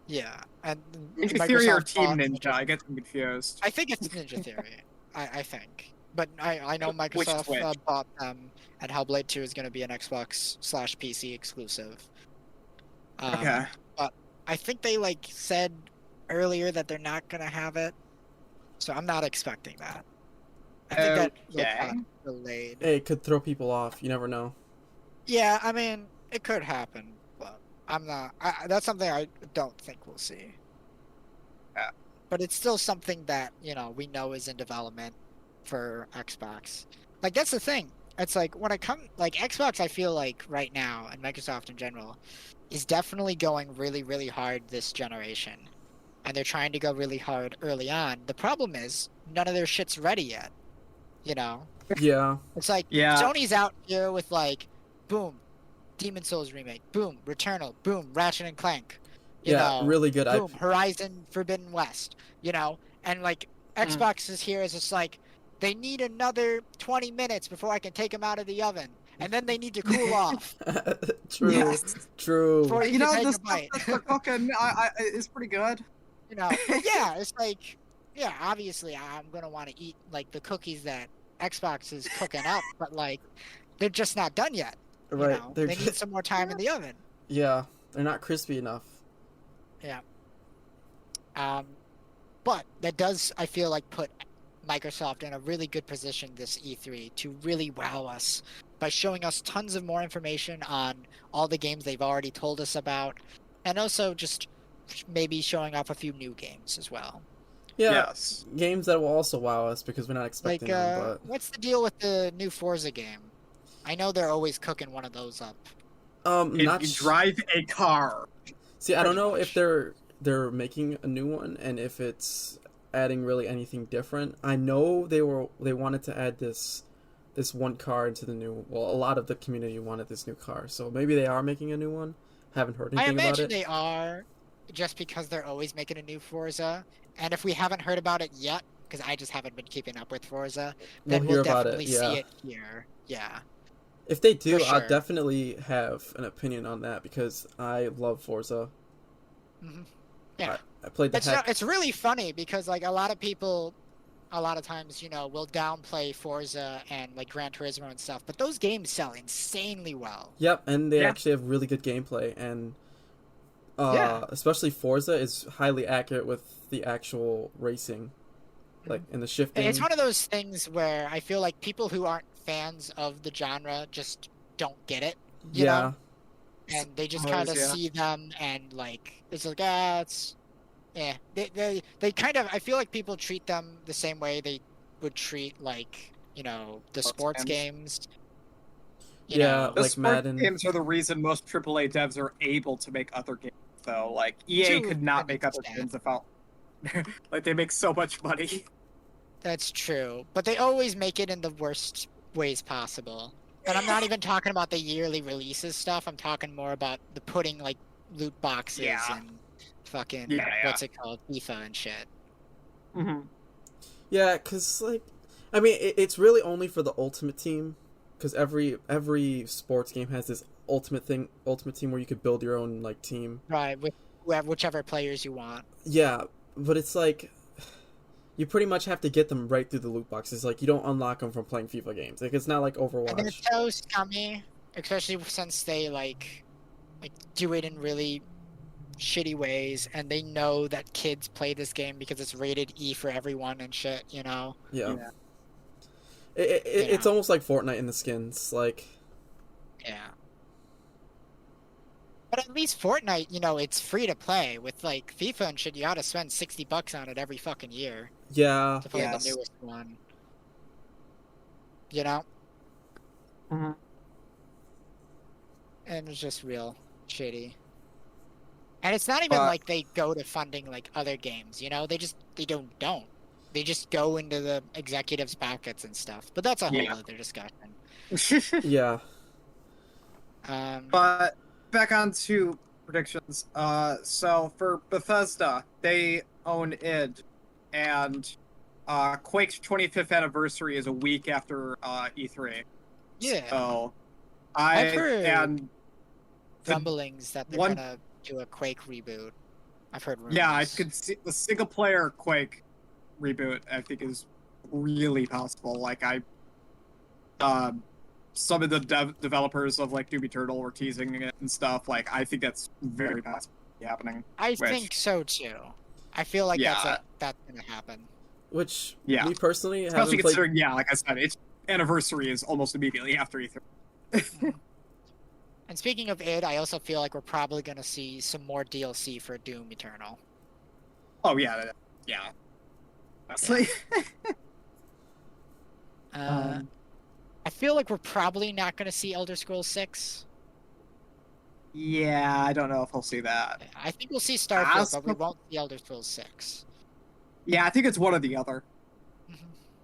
Yeah, and Ninja Theory or Microsoft Team bought Ninja? I get them confused. I think it's Ninja Theory. I think, but I know Which is Microsoft which? bought them, and Hellblade 2 is gonna be an Xbox/PC exclusive. Okay. I think they like said earlier that they're not gonna have it, so I'm not expecting that. I think that like, Okay. got delayed. Hey, it could throw people off. You never know. Yeah, I mean it could happen, but I'm not. That's something I don't think we'll see. Yeah. But it's still something that we know is in development for Xbox. Like that's the thing. It's like when it comes like Xbox, I feel like right now and Microsoft in general is definitely going really, really hard this generation. And they're trying to go really hard early on. The problem is none of their shit's ready yet. You know? Yeah. It's like Yeah. Sony's out here with like, boom, Demon Souls remake, boom, Returnal, boom, Ratchet and Clank. You Yeah, know, really good. boom, Horizon Forbidden West. You know? And like Xbox is here is just like they need another 20 minutes before I can take them out of the oven, and then they need to cool off True. Yes. True. before you You can know, take the a stuff bite. that they're cooking is pretty good. You know, yeah, it's like, yeah, obviously I'm gonna want to eat like the cookies that Xbox is cooking up, but like they're just not done yet. You Right. know, They're they need some more time in the oven. yeah. They're not crispy enough. Yeah. But that does, I feel like, put Microsoft in a really good position this E3 to really wow us by showing us tons of more information on all the games they've already told us about, and also just maybe showing off a few new games as well. Yeah. Yes. Games that will also wow us because we're not Like, expecting them. But what's the deal with the new Forza game? I know they're always cooking one of those up. If not you drive a car. see. I don't pretty know much. if they're making a new one and if it's adding really anything different. I know they wanted to add this one car into the new. Well, a lot of the community wanted this new car, so maybe they are making a new one. Haven't heard I anything about imagine it. they are, just because they're always making a new Forza. And if we haven't heard about it yet, because I just haven't been keeping up with Forza, We'll then hear we'll about it, definitely yeah. see it here. Yeah. If they do, For I'll sure. definitely have an opinion on that because I love Forza. Hmm. Yeah. I played the heck. It's really funny because like a lot of people, a lot of times, you know, will downplay Forza and like Gran Turismo and stuff, but those games sell insanely well. Yep, and they Yeah. actually have really good gameplay, and Yeah. especially Forza is highly accurate with the actual racing, like in the shifting. It's one of those things where I feel like people who aren't fans of the genre just don't get it, you yeah, know? And they just Always, kind of yeah. see them and like it's like it's yeah. They kind of, I feel like people treat them the same way they would treat like, you know, the sports games. You Yeah, know, The like sport Madden. games are the reason most AAA devs are able to make other games, though. Like, EA To could not an make other extent. games without... like, they make so much money. That's true, but they always make it in the worst ways possible. And I'm not even talking about the yearly releases stuff. I'm talking more about the putting like loot boxes Yeah. and fucking Yeah. what's it called, FIFA and shit. Mm-hmm. Yeah, because like, I mean, it's really only for the Ultimate Team, because every sports game has this Ultimate Team where you could build your own like team. Right, with whichever players you want. Yeah, but it's like you pretty much have to get them right through the loot boxes. Like you don't unlock them from playing FIFA games. Like it's not like And they're Overwatch. so scummy, especially since they like do it in really shitty ways, and they know that kids play this game because it's rated E for everyone and shit. You know. Yeah. Yeah. It's almost like Fortnite in the skins. Like Yeah. But at least Fortnite, you know, it's free to play. With like FIFA and shit, you gotta spend $60 on it every fucking year yeah, to play Yes. the newest one. You know? Mm-hmm. And it's just real shitty. And it's not even But- like they go to funding like other games, you know? They don't. They just go into the executives' pockets and stuff. But that's a whole Yeah. other discussion. yeah. But back on to predictions. So for Bethesda, they own id, and Quake's 25th anniversary is a week after E3. Yeah. So I've heard and the- rumblings that they're one- gonna do a Quake reboot. I've heard rumors. yeah, I could see the single player Quake reboot. I think is really possible. Like some of the developers of like Doom Eternal were teasing it and stuff. Like I think that's very possibly happening. I think so too. I feel like Yeah. that's gonna happen. Which Yeah. me personally Especially haven't played. considering, yeah, like I said, its anniversary is almost immediately after E3. And speaking of id, I also feel like we're probably gonna see some more DLC for Doom Eternal. Oh yeah, yeah. Honestly, I feel like we're probably not gonna see Elder Scrolls 6. yeah, I don't know if we'll see that. I think we'll see Starfield, but we Starfield? won't see Elder Scrolls 6. Yeah, I think it's one or the other. Mhm.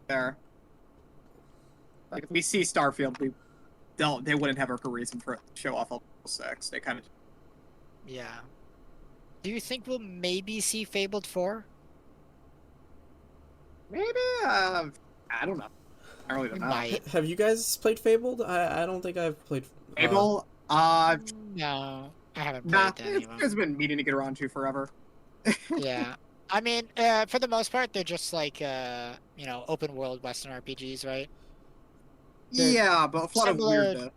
There. Like if we see Starfield, they wouldn't have a reason for it to show off Elder Scrolls 6. They kind of Yeah. Do you think we'll maybe see Fabled 4? Maybe. I don't know. I really don't know. Might. Have you guys played Fabled? I don't think I've played. Fable. No, I haven't Nah. played any of them. It's been meaning to get around to forever. Yeah. I mean, for the most part, they're just like, open world Western RPGs, right? They're Yeah, but a lot of similar. weirdness.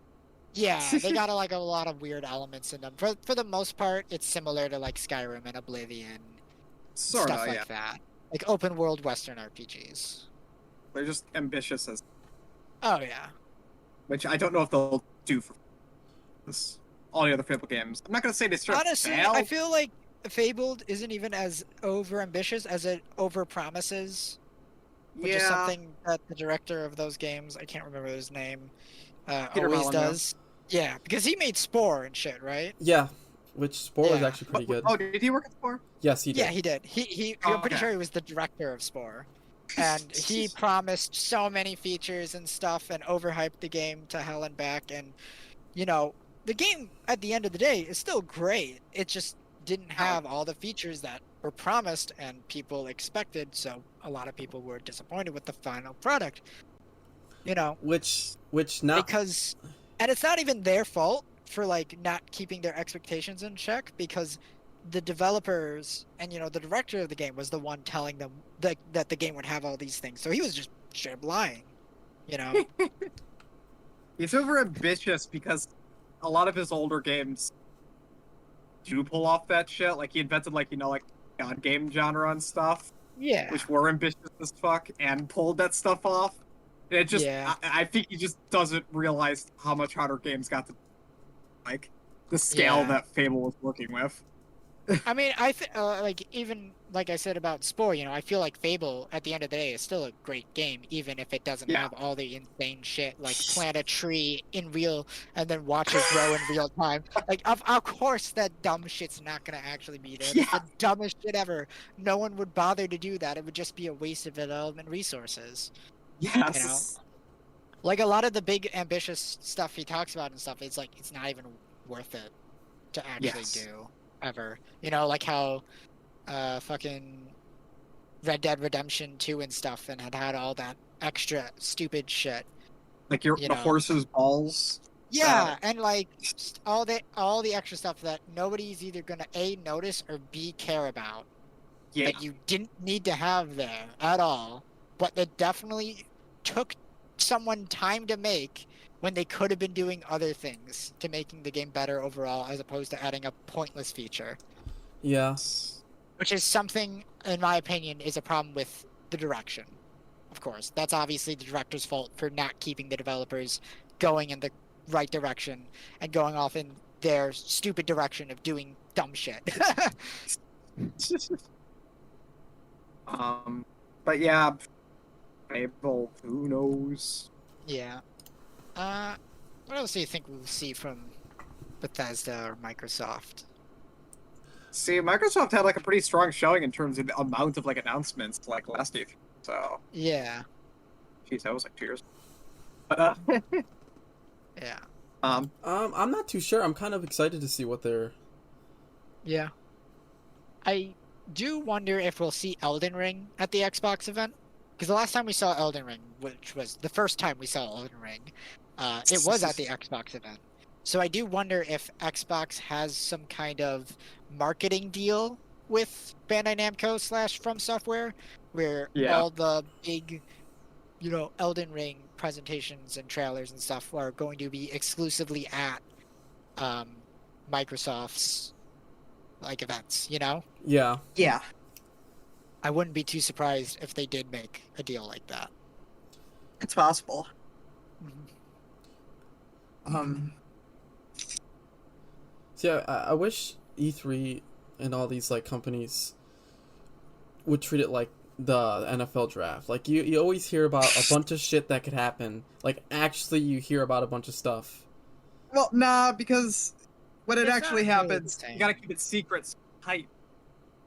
Yeah, they got a lot of weird elements in them. For the most part, it's similar to like Skyrim and Oblivion, Sort stuff of, like yeah. that. Like open world Western RPGs. They're just ambitious as, Oh yeah. which I don't know if they'll do for this. All the other Fable games. I'm not gonna say they straight Honestly, fail. I feel like Fabled isn't even as over ambitious as it over promises, which is Yeah, something that the director of those games, I can't remember his name, Peter always Molyneux. does. Yeah, because he made Spore and shit, right? Yeah, which Spore was Yeah. actually pretty good. Oh, did he work at Spore? Yes, he did. Yeah, he did. I'm pretty Okay. sure he was the director of Spore. And he promised so many features and stuff and overhyped the game to hell and back. And, the game at the end of the day is still great. It just didn't have all the features that were promised and people expected. So a lot of people were disappointed with the final product. Which not Because, and it's not even their fault for like not keeping their expectations in check, because the developers and the director of the game was the one telling them that the game would have all these things, so he was just straight up lying. He's over ambitious because a lot of his older games do pull off that shit. Like he invented like god game genre and stuff, Yeah. which were ambitious as fuck and pulled that stuff off. And it just Yeah. I think he just doesn't realize how much harder games got to like the scale Yeah. that Fable was working with. I mean, like even like I said about Spore, I feel like Fable at the end of the day is still a great game, even if it doesn't Yeah. have all the insane shit like plant a tree in real and then watch it grow in real time. Like, of course that dumb shit's not gonna actually be there. It's the dumbest shit ever. No one would bother to do that. It would just be a waste of development resources. Yes. Like a lot of the big ambitious stuff he talks about and stuff, it's like it's not even worth it to actually do ever. Like how fucking Red Dead Redemption 2 and stuff and had all that extra stupid shit. Like the horse's balls. Yeah, and like just all the extra stuff that nobody's either gonna A, notice, or B, care about. Yeah. That you didn't need to have there at all, but that definitely took someone time to make when they could have been doing other things to making the game better overall, as opposed to adding a pointless feature. Yeah. Which is something, in my opinion, is a problem with the direction. Of course, that's obviously the director's fault for not keeping the developers going in the right direction and going off in their stupid direction of doing dumb shit. But yeah, Fable, who knows? Yeah. What else do you think we'll see from Bethesda or Microsoft? See, Microsoft had like a pretty strong showing in terms of the amount of like announcements like last week. So, Yeah. jeez, that was like 2 years. But Yeah. I'm not too sure. I'm kind of excited to see what they're. Yeah. I do wonder if we'll see Elden Ring at the Xbox event. Because the last time we saw Elden Ring, which was the first time we saw Elden Ring, it was at the Xbox event. So I do wonder if Xbox has some kind of marketing deal with Bandai Namco / From Software, where all the big, Elden Ring presentations and trailers and stuff are going to be exclusively at Microsoft's like events, Yeah. yeah, I wouldn't be too surprised if they did make a deal like that. it's possible. So yeah, I wish E3 and all these like companies would treat it like the NFL draft. Like you always hear about a bunch of shit that could happen. Like actually you hear about a bunch of stuff. Well, nah, because when it It's actually not really the happens, same. you gotta keep it secret, tight.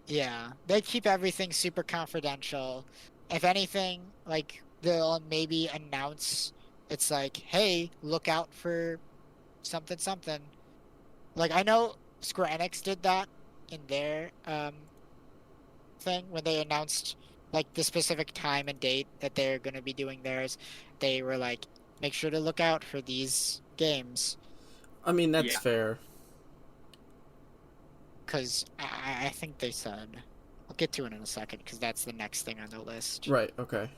Yeah, they keep everything super confidential. If anything, like they'll maybe announce it's like, hey, look out for something something. Like I know Square Enix did that in their thing when they announced like the specific time and date that they're going to be doing theirs, they were like, make sure to look out for these games. I mean, that's Yeah. fair. Because I think they said, I'll get to it in a second because that's the next thing on the list. Right. Okay.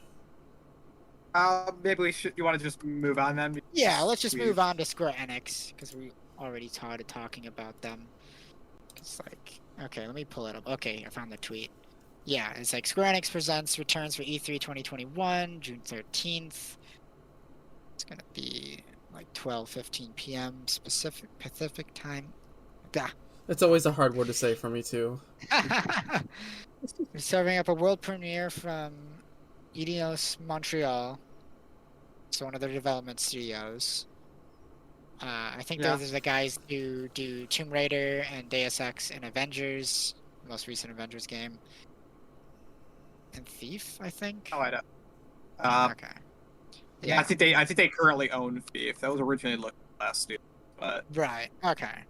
Maybe we should. You want to just move on then? Yeah, let's just move on to Square Enix because we already started talking about them. It's like, okay, let me pull it up. Okay, I found the tweet. Yeah, it's like Square Enix presents returns for E3 2021, June 13th. It's gonna be like 12:15 p.m. Pacific time. Bah. It's always a hard word to say for me too. We're serving up a world premiere from Eidos Montreal. So one of their development studios. I think Yeah. those are the guys who do Tomb Raider and Deus Ex and Avengers, most recent Avengers game. And Thief, I think. Oh, I don't. Okay. Yeah, I think they currently own Thief. That was originally last year, but Right. Okay.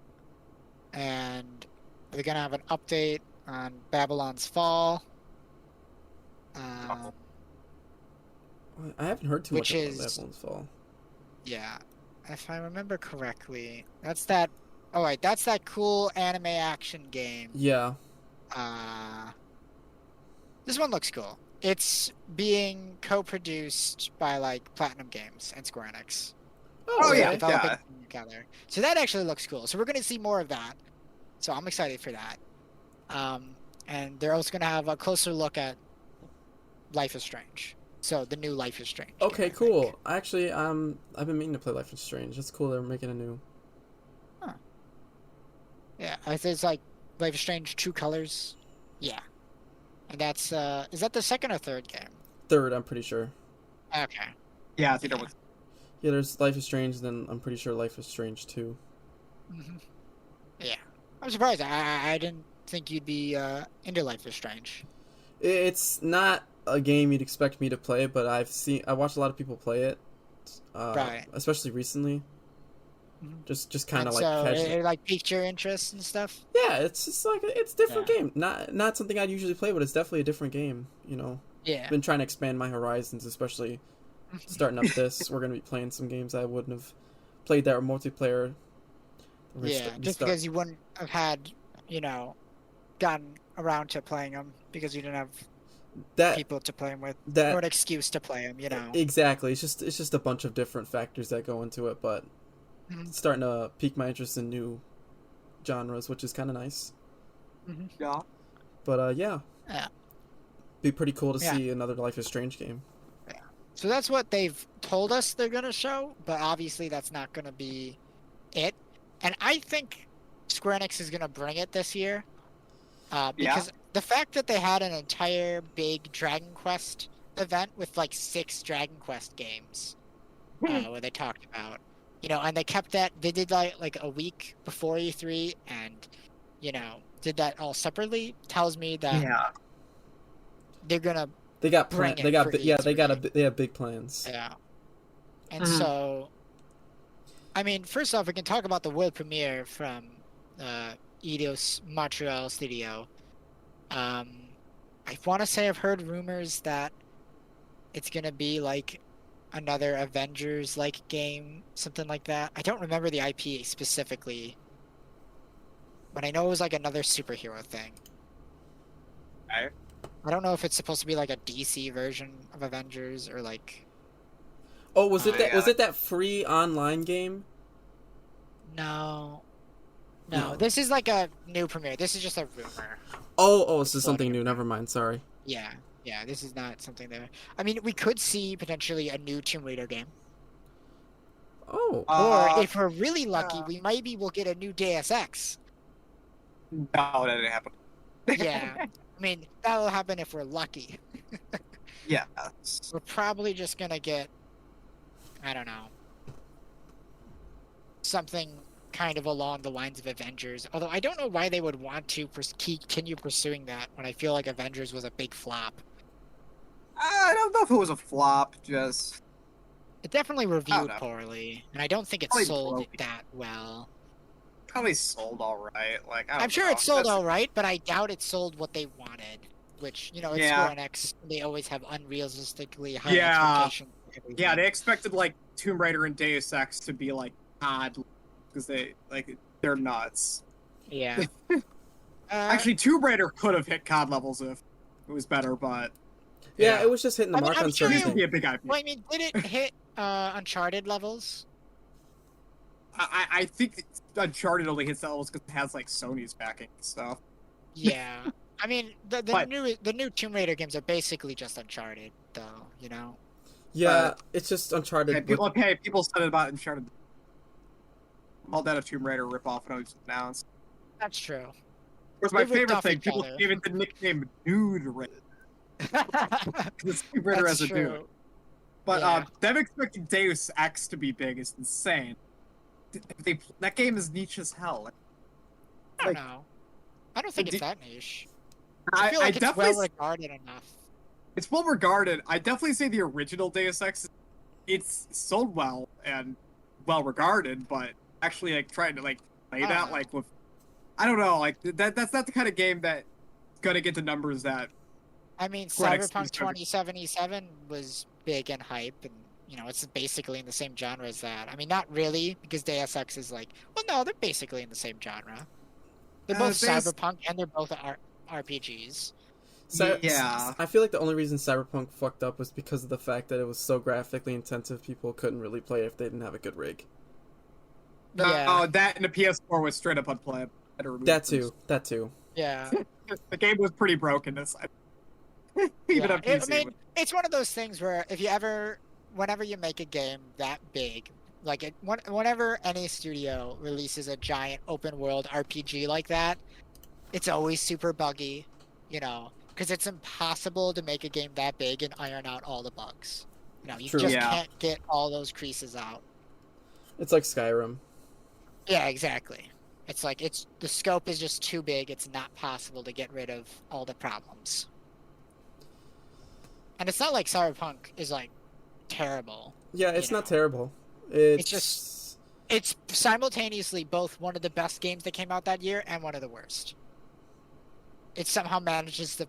And we're gonna have an update on Babylon's Fall. Oh. I haven't heard too Which much about is- Babylon's Fall. Yeah, if I remember correctly, that's that. Oh wait, that's that cool anime action game. Yeah. This one looks cool. It's being co-produced by like Platinum Games and Square Enix. Oh, They're yeah, developing yeah. together. So that actually looks cool. So we're gonna see more of that. So I'm excited for that. And they're also gonna have a closer look at Life is Strange. So the new Life is Strange. game, Okay, I think. cool. Actually, I've been meaning to play Life is Strange. It's cool they're making a new. Yeah, it's like Life is Strange True Colors. Yeah. And that's is that the second or third game? Third, I'm pretty sure. Okay. yeah, I think that was. Yeah, there's Life is Strange, then I'm pretty sure Life is Strange 2. Hmm. Yeah. I'm surprised. I didn't think you'd be into Life is Strange. It's not a game you'd expect me to play, but I watched a lot of people play it, Right. especially recently. Mhm. Just kind of And like so casually. it like piqued your interest and stuff. Yeah, it's just like it's a different Yeah. game. Not something I'd usually play, but it's definitely a different game. You know, Yeah. been trying to expand my horizons, especially starting up this. We're gonna be playing some games I wouldn't have played that were multiplayer. We're gonna Yeah, just because you wouldn't have had, gotten around to playing them because you didn't have that people to play them with, that or an excuse to play them, exactly. It's just a bunch of different factors that go into it, but Mhm. it's starting to pique my interest in new genres, which is kind of nice. Yeah. But yeah, Yeah. be pretty cool to Yeah. see another Life is Strange game. So that's what they've told us they're gonna show, but obviously that's not gonna be it. And I think Square Enix is gonna bring it this year, because the fact that they had an entire big Dragon Quest event with like 6 Dragon Quest games, where they talked about, and they kept that. They did like a week before E3, and did that all separately. Tells me that Yeah. they're gonna. They got Bring plan- it they got for bi- yeah they got E3. they have big plans. Yeah. And Mhm. so, I mean, first off, we can talk about the world premiere from Eidos Montreal studio. I want to say I've heard rumors that it's gonna be like another Avengers-like game, something like that. I don't remember the IP specifically, but I know it was like another superhero thing. Okay. I don't know if it's supposed to be like a DC version of Avengers or like. Oh, was it yeah. that free online game? No. No. No, this is like a new premiere. This is just a rumor. Oh, this is something new. Never mind. Sorry. Yeah, this is not something that. I mean, we could see potentially a new Tomb Raider game. Oh, Or if we're really lucky, uh, we'll get a new Deus Ex. No, that didn't happen. Yeah. I mean, that'll happen if we're lucky. Yeah. We're probably just gonna get, I don't know, something kind of along the lines of Avengers. Although I don't know why they would want to continue pursuing that when I feel like Avengers was a big flop. I don't know if it was a flop. Just It definitely reviewed know. poorly, and I don't think it Probably sold broke. that well. probably sold all right. Like I don't I'm sure know. it sold That's- all right, but I doubt it sold what they wanted. which it's Yeah. Square Enix. They always have unrealistically high Yeah. expectations. For everything. Yeah, they expected like Tomb Raider and Deus Ex to be like odd because they're nuts. Yeah. Actually, Tomb Raider could have hit COD levels if it was better, but Yeah, it was just hitting the I mean, mark I'm on sure certain it used to be things. a big IP. well, I mean, did it hit Uncharted levels? I think Uncharted only hits that levels because it has like Sony's backing and stuff. Yeah. I mean, the But- new Tomb Raider games are basically just Uncharted, though. Yeah, it's just Uncharted. People said it about Uncharted. All that a Tomb Raider ripoff when it was announced. That's true. Whereas my They ripped favorite off thing, each people other. gave it the nickname Dude Raider. Because Tomb Raider That's as a true. dude. But Yeah. them expecting Deus Ex to be big is insane. That game is niche as hell. I don't like- know. I don't think it's that niche. I feel like it's definitely well regarded enough. it's well regarded. I definitely say the original Deus Ex, it's sold well and well regarded, but actually like trying to like play that like with, I don't know, like that's not the kind of game that gonna get the numbers that. I mean, Square Enix Cyberpunk is 2077 was big and hype, and it's basically in the same genre as that. I mean, not really, because Deus Ex is like, well, no, they're basically in the same genre. They're both Cyberpunk and they're both RPGs. Yeah. I feel like the only reason Cyberpunk fucked up was because of the fact that it was so graphically intensive. People couldn't really play if they didn't have a good rig. Yeah. That and the PS4 was straight up unplayable. That too. Yeah. The game was pretty broken. Even on PC. I mean, it's one of those things where whenever you make a game that big, like whenever any studio releases a giant open world RPG like that, it's always super buggy, because it's impossible to make a game that big and iron out all the bugs. You True. just Yeah. can't get all those creases out. It's like Skyrim. Yeah, exactly. It's like the scope is just too big. It's not possible to get rid of all the problems. And it's not like Cyberpunk is like terrible. Yeah, it's You not know. terrible. It's simultaneously both one of the best games that came out that year and one of the worst. It somehow manages to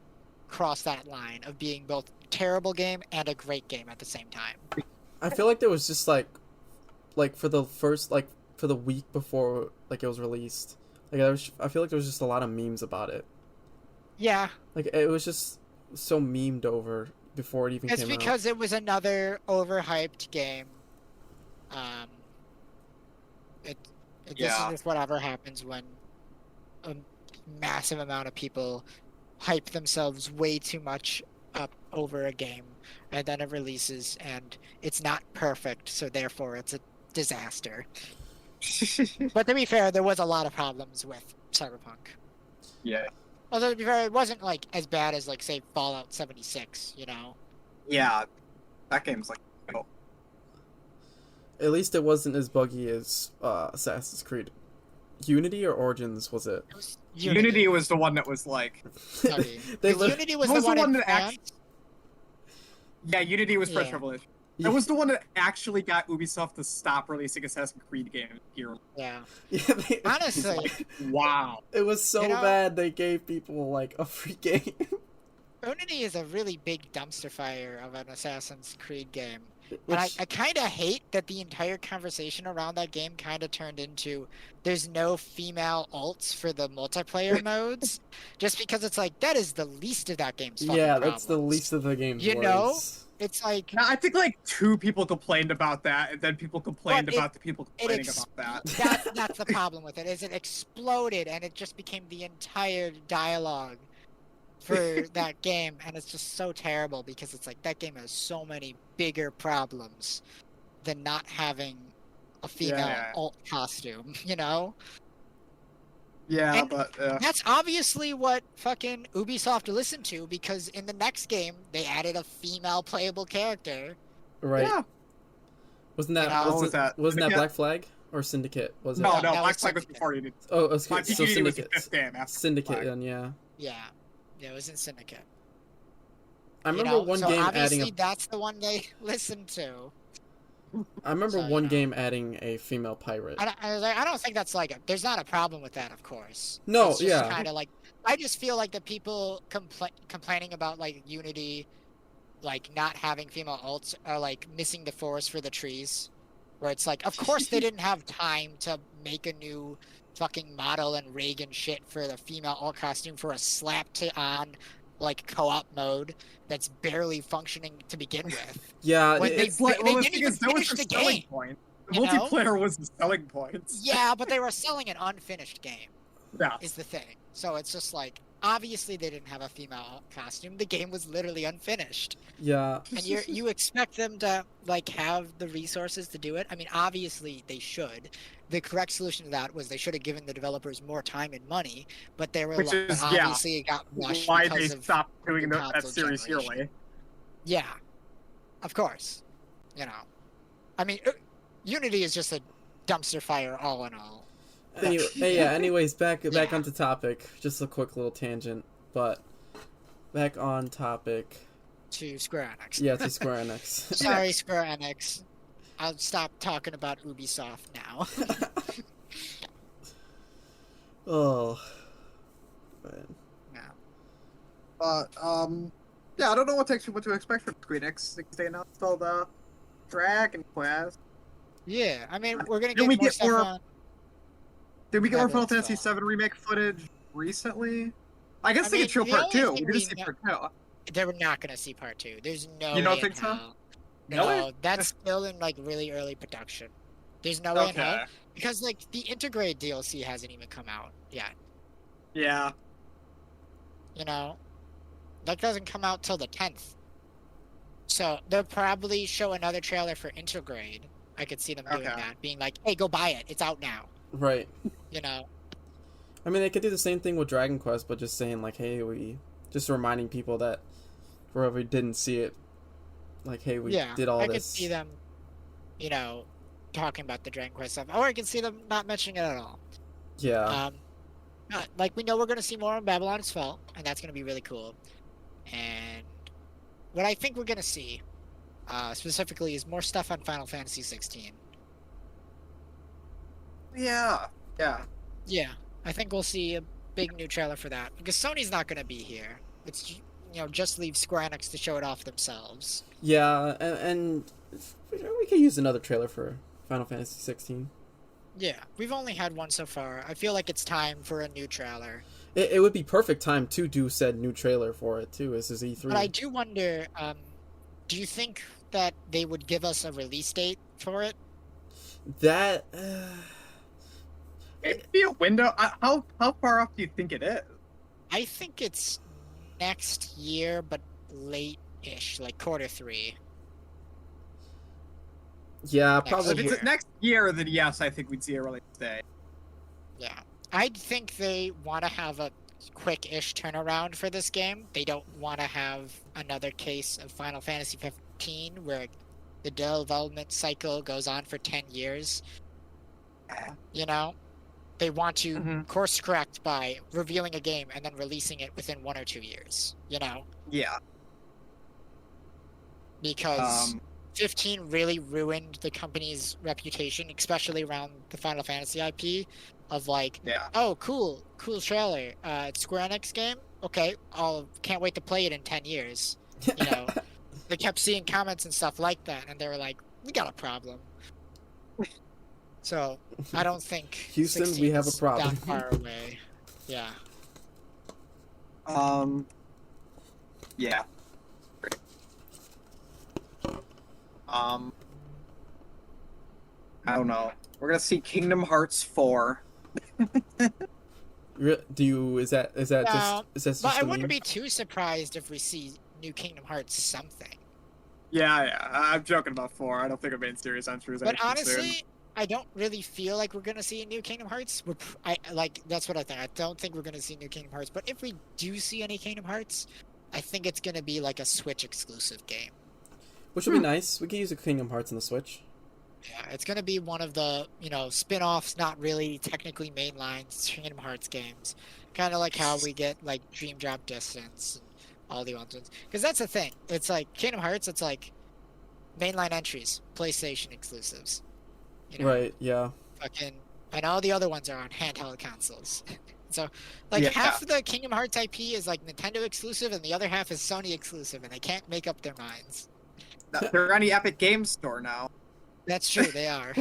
cross that line of being both a terrible game and a great game at the same time. I feel like there was just like for the first for the week before it was released. I feel like there was just a lot of memes about it. Yeah, Like it was just so memed over before it even it's came out. because it was another overhyped game. This is Yeah. just whatever happens when a massive amount of people hype themselves way too much up over a game, and then it releases and it's not perfect, so therefore it's a disaster. But to be fair, there was a lot of problems with Cyberpunk. Yeah. Although to be fair, it wasn't like as bad as like say Fallout 76, Yeah. That game's like. At least it wasn't as buggy as Assassin's Creed. Unity or Origins was it? It was Unity was the one that was like. Unity. They Because lit- Unity was What was the one, the one in that France. Yeah, Unity was Fresh Yeah. Revelation. Yeah. It was the one that actually got Ubisoft to stop releasing Assassin's Creed games here. Yeah. Yeah, Honestly, Wow. it was so You know- bad they gave people a free game. Unity is a really big dumpster fire of an Assassin's Creed game. Which, And I kind of hate that the entire conversation around that game kind of turned into there's no female alts for the multiplayer modes, just because it's like that is the least of that game's fucking yeah, problems. that's the least of the game's You know? worries. It's like Now, I think like 2 people complained about that, and then people complained But it- about the people complaining about that. that's the problem with it. Is it exploded and it just became the entire dialogue for that game, and it's just so terrible because it's like that game has so many bigger problems than not having a female Yeah. alt costume, Yeah, And- but That's obviously what fucking Ubisoft listened to, because in the next game they added a female playable character. Right. yeah. Wasn't that, Yeah. What was that? Wasn't that Syndicate? Black Flag or Syndicate? Was it? No, that Black was Flag was Syndicate. before you did. Oh, okay. My So PGD was the Syndicate. 5th game after Syndicate Flag. then, yeah. Yeah, it was in Syndicate. I remember one so game obviously adding a that's the one they listened to. I remember So, you one know. game adding a female pirate. I don't think that's like there's not a problem with that, of course. No, It's just yeah. kind of like I just feel like the people complaining about like Unity, like not having female alts are like missing the forest for the trees, where it's like, of course they didn't have time to make a new fucking model and rig and shit for the female alt costume for a slap to on like co-op mode that's barely functioning to begin with. Yeah, When they, It's like, they well, the didn't thing even is, that was finish the the selling game. point. The You know? multiplayer was the selling point. Yeah, but they were selling an unfinished game. Yeah. Is the thing. So it's just like obviously they didn't have a female costume. The game was literally unfinished. yeah. And you expect them to like have the resources to do it? I mean, obviously they should. The correct solution to that was they should have given the developers more time and money, but they were Which like, is, obviously it got rushed Why they because of stopped doing the that console series generation. yearly. Yeah. Of course. You know. I mean, Unity is just a dumpster fire all in all. Anyways, back Yeah. onto topic. Just a quick little tangent, but back on topic. To Square Enix. Yeah, to Square Enix. Sorry, Square Enix. I'll stop talking about Ubisoft now. Oh. Man. No. But yeah, I don't know what to expect from Square Enix. They announced all the Dragon Quest. Yeah, I mean, we're gonna Did get we more get stuff more- on. Did we get more Yeah, Final that's Fantasy all. VII Remake footage recently? I guess I they mean, could show the part only 2. thing We didn't we see know- part 2. They were not gonna see part 2. There's no You don't way think in so? hell. Really? No, that's still in like really early production. There's no way in hell because like the Integrate DLC hasn't even come out yet. Yeah. You know, that doesn't come out till the 10th. So they'll probably show another trailer for Intergrade. I could see them doing Okay. that, being like, "Hey, go buy it. It's out now." Right. You know. I mean, they could do the same thing with Dragon Quest, but just saying like, hey, we just reminding people that whoever didn't see it, like, hey, we Yeah, did all I this. could see them, you know, talking about the Dragon Quest stuff, or I can see them not mentioning it at all. Yeah. Like we know we're gonna see more on Babylon's Fall, and that's gonna be really cool. And what I think we're gonna see, specifically, is more stuff on Final Fantasy 16. Yeah. Yeah. Yeah, I think we'll see a big new trailer for that because Sony's not gonna be here. It's just leave Square Enix to show it off themselves. Yeah, and we could use another trailer for Final Fantasy 16. Yeah, we've only had one so far. I feel like it's time for a new trailer. It would be perfect time to do said new trailer for it too. This is E3. But I do wonder, do you think that they would give us a release date for it? That Maybe a window. How far off do you think it is? I think it's next year, but late-ish, like Q3. yeah, Next probably. If it's next year, then yes, I think we'd see a release day. Yeah. I think they want to have a quick-ish turnaround for this game. They don't want to have another case of Final Fantasy 15 where the development cycle goes on for 10 years. You know? They want to Mhm. course correct by revealing a game and then releasing it within 1 or 2 years, you know? Yeah. Because 15 really ruined the company's reputation, especially around the Final Fantasy IP, of like, Yeah. oh, cool trailer. It's Square Enix game? Okay, can't wait to play it in 10 years. You know, they kept seeing comments and stuff like that, and they were like, we got a problem. So, I don't think Houston, 16 we have a is problem. that far away. Yeah. Yeah. I don't know. We're gonna see Kingdom Hearts 4. Do you? Is that No, just? Is that just But I a wouldn't meme? be too surprised if we see new Kingdom Hearts something. Yeah. I'm joking about 4. I don't think I'm being serious on True's But honestly, I don't really feel like we're gonna see a new Kingdom Hearts. That's what I think. I don't think we're gonna see new Kingdom Hearts. But if we do see any Kingdom Hearts, I think it's gonna be like a Switch exclusive game. Which would be nice. We could use a Kingdom Hearts on the Switch. Yeah, it's gonna be one of the spin-offs, not really technically mainline Kingdom Hearts games. Kind of like how we get like Dream Drop Distance and all the other ones. Because that's the thing. It's like Kingdom Hearts. It's like mainline entries, PlayStation exclusives. You know, Right. Yeah. fucking, and all the other ones are on handheld consoles. So, like, Yeah. half of the Kingdom Hearts IP is like Nintendo exclusive, and the other half is Sony exclusive, and they can't make up their minds. They're on the Epic Games Store now. That's true, they are.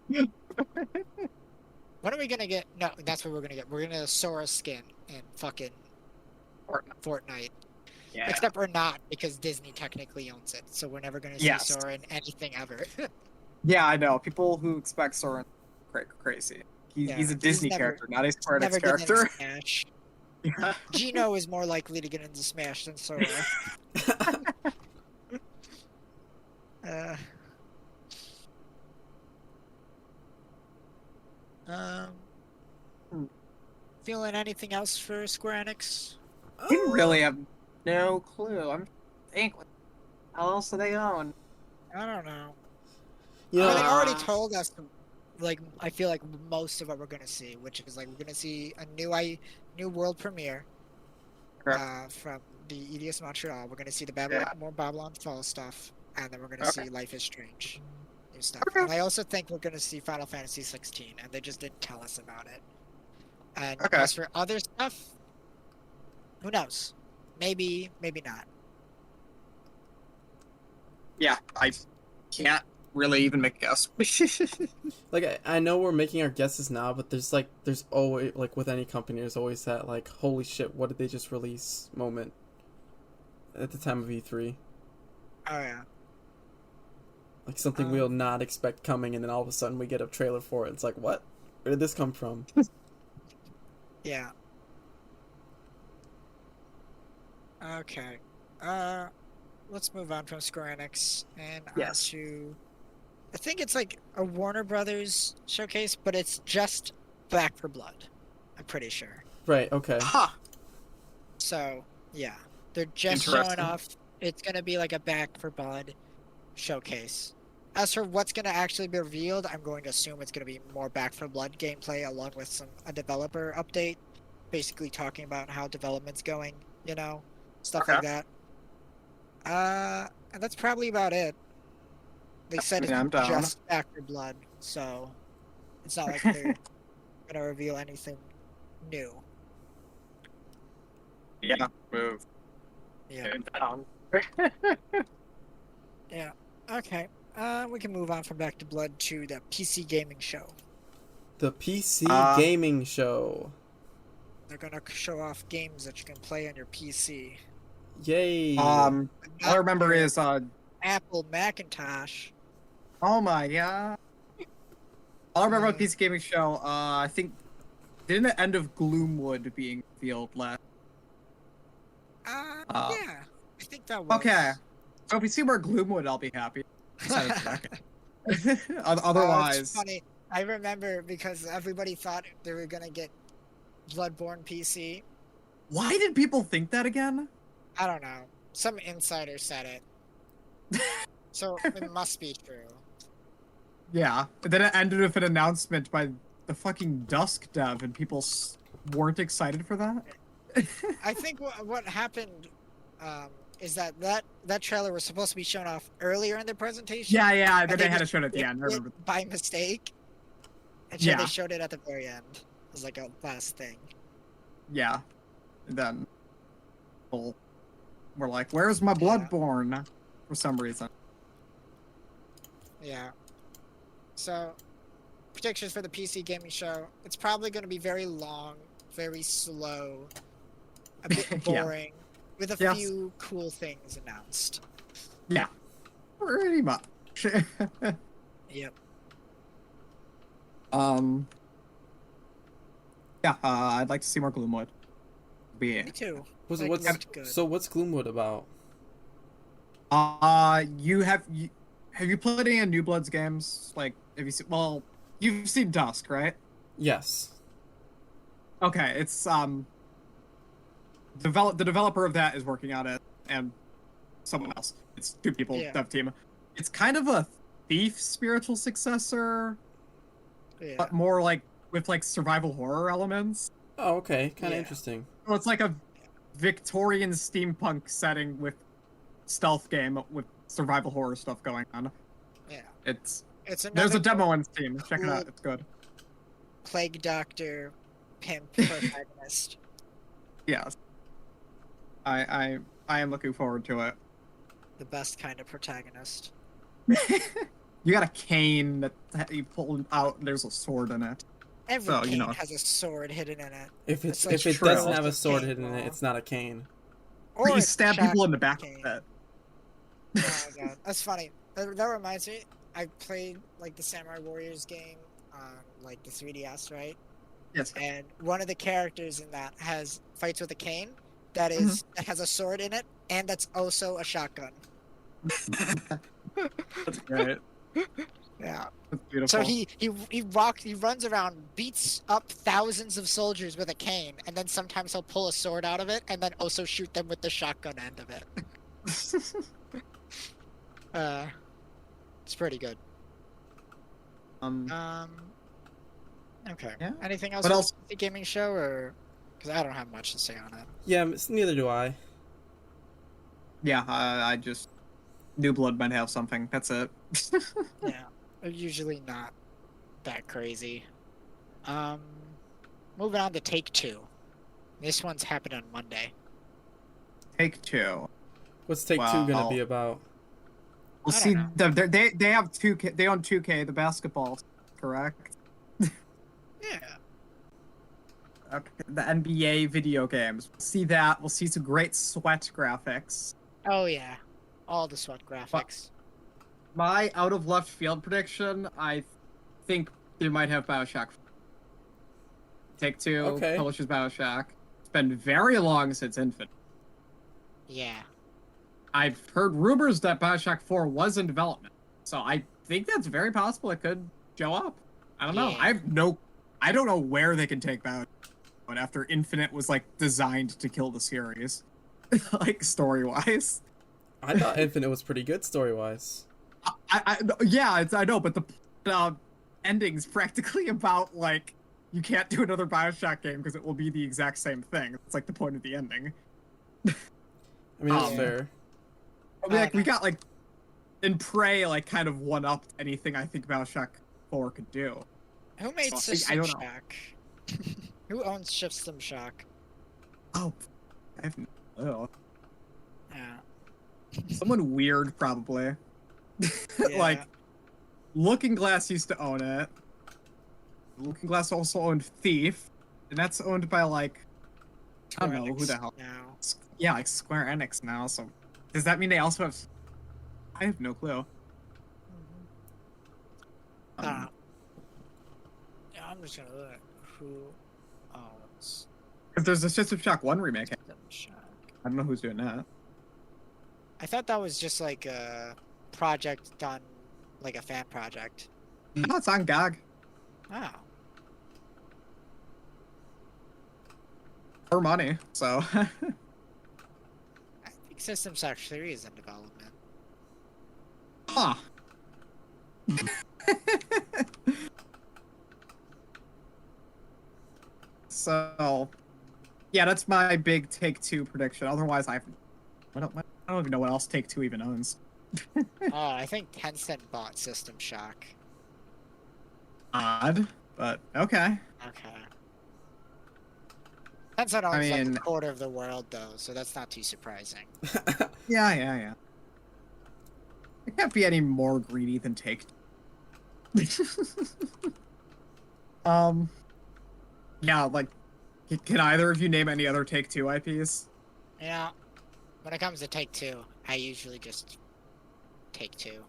When are we gonna get? No, that's what we're gonna get. We're gonna get a Sora skin in fucking Fortnite. Yeah. Except we're not, because Disney technically owns it, so we're never gonna see Yes. Sora in anything ever. Yeah, I know. People who expect Sora crazy. Yeah, He's a he's Disney never- character, not a Square Never Enix get into character. Smash. Yeah. Gino is more likely to get into Smash than Sora. Uh, Hmm. feeling anything else for Square Enix? I really have no clue. I'm think what else do they own? I don't know. You Well, know, they already Uh, told us, like, I feel like most of what we're gonna see, which is like we're gonna see a new world premiere Okay. from the EDS Montreal. We're gonna see the Yeah. more Babylon Fall stuff, and then we're gonna Okay. see Life is Strange new stuff. Okay. And I also think we're gonna see Final Fantasy 16, and they just didn't tell us about it. And Okay. as for other stuff, who knows? Maybe, maybe not. Yeah, I can't really even make a guess. like I know we're making our guesses now, but there's always, like, with any company, there's always that, like, holy shit, what did they just release moment at the time of E3. Oh yeah. Like something we'll not expect coming, and then all of a sudden we get a trailer for it. It's like, what? Where did this come from? Yeah. Okay. Let's move on from Square Enix and Yes. onto. I think it's like a Warner Brothers showcase, but it's just Back for Blood. I'm pretty sure. Right, okay. Huh. So yeah, they're just showing Interesting. off. It's gonna be like a Back for Blood showcase. As for what's gonna actually be revealed, I'm going to assume it's gonna be more Back for Blood gameplay along with a developer update, basically talking about how development's going, you know, stuff like that. And that's probably about it. They said Yeah, I'm it's down. just Back for Blood, so it's not like they're gonna reveal anything new. Yeah. Move. Yeah. Down. Yeah. Okay. We can move on from Back to Blood to the PC gaming show. The PC Uh, gaming show. They're gonna show off games that you can play on your PC. Yay. All I remember Not your is Apple Macintosh. oh my god. All I remember about PC Gaming Show, I think didn't the end of Gloomwood being revealed last? Yeah, I think that was. Okay. So if we see more Gloomwood, I'll be happy. Besides that. Oh, Otherwise, it's funny. I remember because everybody thought they were gonna get Bloodborne PC. why did people think that again? I don't know. Some insider said it, so it must be true. Yeah. But then it ended with an announcement by the fucking Dusk dev, and people weren't excited for that. I think what happened is that trailer was supposed to be shown off earlier in the presentation. Yeah. and Then they had to just show it at the skipped end. I it remember. by mistake. And so Yeah. they showed it at the very end as like a last thing. Yeah. And then people were like, "Where's my Yeah. Bloodborne?" For some reason. Yeah. So, predictions for the PC gaming show. It's probably going to be very long, very slow, a bit Yeah. boring, with a Yes. few cool things announced. Yeah. Pretty much. Yep. Yeah, I'd like to see more Gloomwood. Me too. What's Like, what's looked good. so what's Gloomwood about? Have you played any of New Blood's games? Like, have you seen? Well, you've seen Dusk, right? Yes. Okay, it's the developer of that is working on it, and someone else. It's two people, Yeah. dev team. It's kind of a Thief spiritual successor, Yeah. but more like with like survival horror elements. Oh, okay. Kind of Yeah. interesting. So it's like a Victorian steampunk setting with stealth game with survival horror stuff going on. Yeah. It's It's there's a another demo on Steam. Check it out. cool It's good. Plague Doctor pimp protagonist. Yes. I am looking forward to it. The best kind of protagonist. You got a cane that you pull out and there's a sword in it. Every So, cane you know. has a sword hidden in it. If It's if like it true. doesn't have a It's a sword cane hidden in it, law. it's not a cane. Or You it's stab people in the back cane. of it. Oh my god, that's funny. That reminds me, I played like the Samurai Warriors game on like the 3DS, right? Yes. And one of the characters in that has fights with a cane that that has a sword in it, and that's also a shotgun. That's great. Yeah. That's beautiful. So he runs around, beats up thousands of soldiers with a cane, and then sometimes he'll pull a sword out of it, and then also shoot them with the shotgun end of it. It's pretty good. Okay. Yeah. Anything else? What for else? The gaming show, or because I don't have much to say on it. Yeah, neither do I. Yeah, I just New Blood might have something. That's it. Yeah, they're usually not that crazy. Moving on to Take-Two. This one's happened on Monday. Take-Two. What's Take-Two gonna Wow. be about? Well, I see, don't they have 2K. They own 2K, the basketball, correct? Yeah. Okay, the NBA video games. We'll see that. We'll see some great sweat graphics. Oh yeah, all the sweat graphics. My out of left field prediction, I think they might have BioShock. Take-Two Okay. publishes BioShock. It's been very long since Infinite. Yeah. I've heard rumors that BioShock 4 was in development, so I think that's very possible it could show up. I don't know. Yeah. I don't know where they can take BioShock, but after Infinite was like designed to kill the series, like story wise. I thought Infinite was pretty good story-wise. I know, but the ending's practically about like you can't do another BioShock game because it will be the exact same thing. It's like the point of the ending. I mean, that's Um, fair. I mean, like, we got like in Prey, like kind of one upped anything I think BioShock 4 could do. Who made So, I System don't know. Shock? Who owns System Shock? Oh, I have no clue. Yeah. Someone weird, probably. Like, Looking Glass used to own it. Looking Glass also owned Thief, and that's owned by like I don't know who the hell. Now. Yeah, like Square Enix now. So does that mean they also have? I have no clue. Yeah, I'm just gonna look. Who owns If there's a System Shock 1 remake, System Shock? I don't know who's doing that. I thought that was just like a project done, like a fan project. No, it's on GOG. Oh. For money, so. I think System Shock 3 is in development. Huh. So, yeah, that's my big Take-Two prediction. Otherwise, I don't even know what else Take-Two even owns. Oh, I think Tencent bought System Shock. Odd, but okay. Okay. Tencent owns like mean- a quarter of the world, though, so that's not too surprising. Yeah. It can't be any more greedy than Take-Two. Yeah, like, can either of you name any other Take-Two IPs? You know, when it comes to Take-Two, I usually just Take-Two.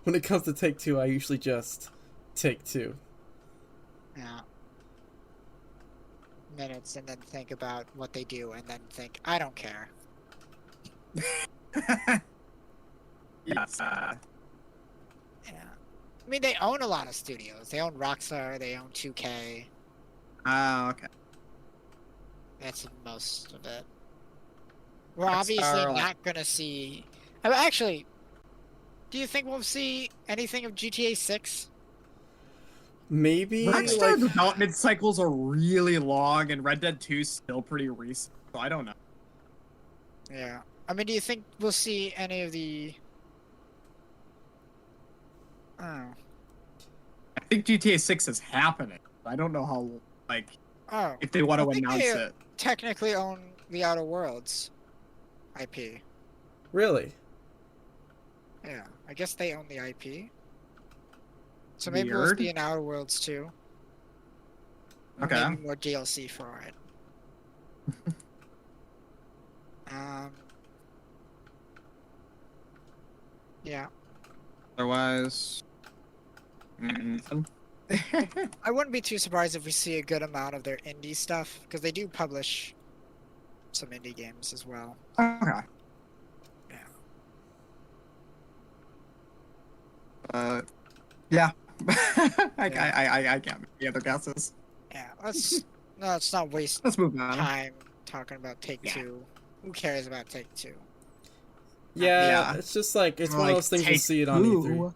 When it comes to Take-Two, I usually just Take-Two. Yeah. Minutes and then think about what they do and then think, I don't care. Yes. Yeah. I mean, they own a lot of studios. They own Rockstar, they own 2K. Okay. That's most of it. We're Rockstar, obviously like- not gonna see. Actually, do you think we'll see anything of GTA 6? Maybe Rockstar like development cycles are really long, and Red Dead 2 is still pretty recent, so I don't know. Yeah. I mean, do you think we'll see any of the? Oh, I think GTA 6 is happening. I don't know how, like, oh. if they want I to think announce they it. technically own the Outer Worlds IP. Really? Yeah, I guess they own the IP. So maybe we'll Weird. see an Outer Worlds too. Or Okay. maybe more DLC for it. Yeah. Otherwise, nothing. I wouldn't be too surprised if we see a good amount of their indie stuff, because they do publish some indie games as well. Okay. Yeah. Yeah. I Yeah. can't make any other guesses. Yeah, let's not waste Let's move on. time talking about Take-Two. Who cares about Take-Two? Yeah, Yeah. it's just like it's one Like, of those things you'll Take see it on E3. Two.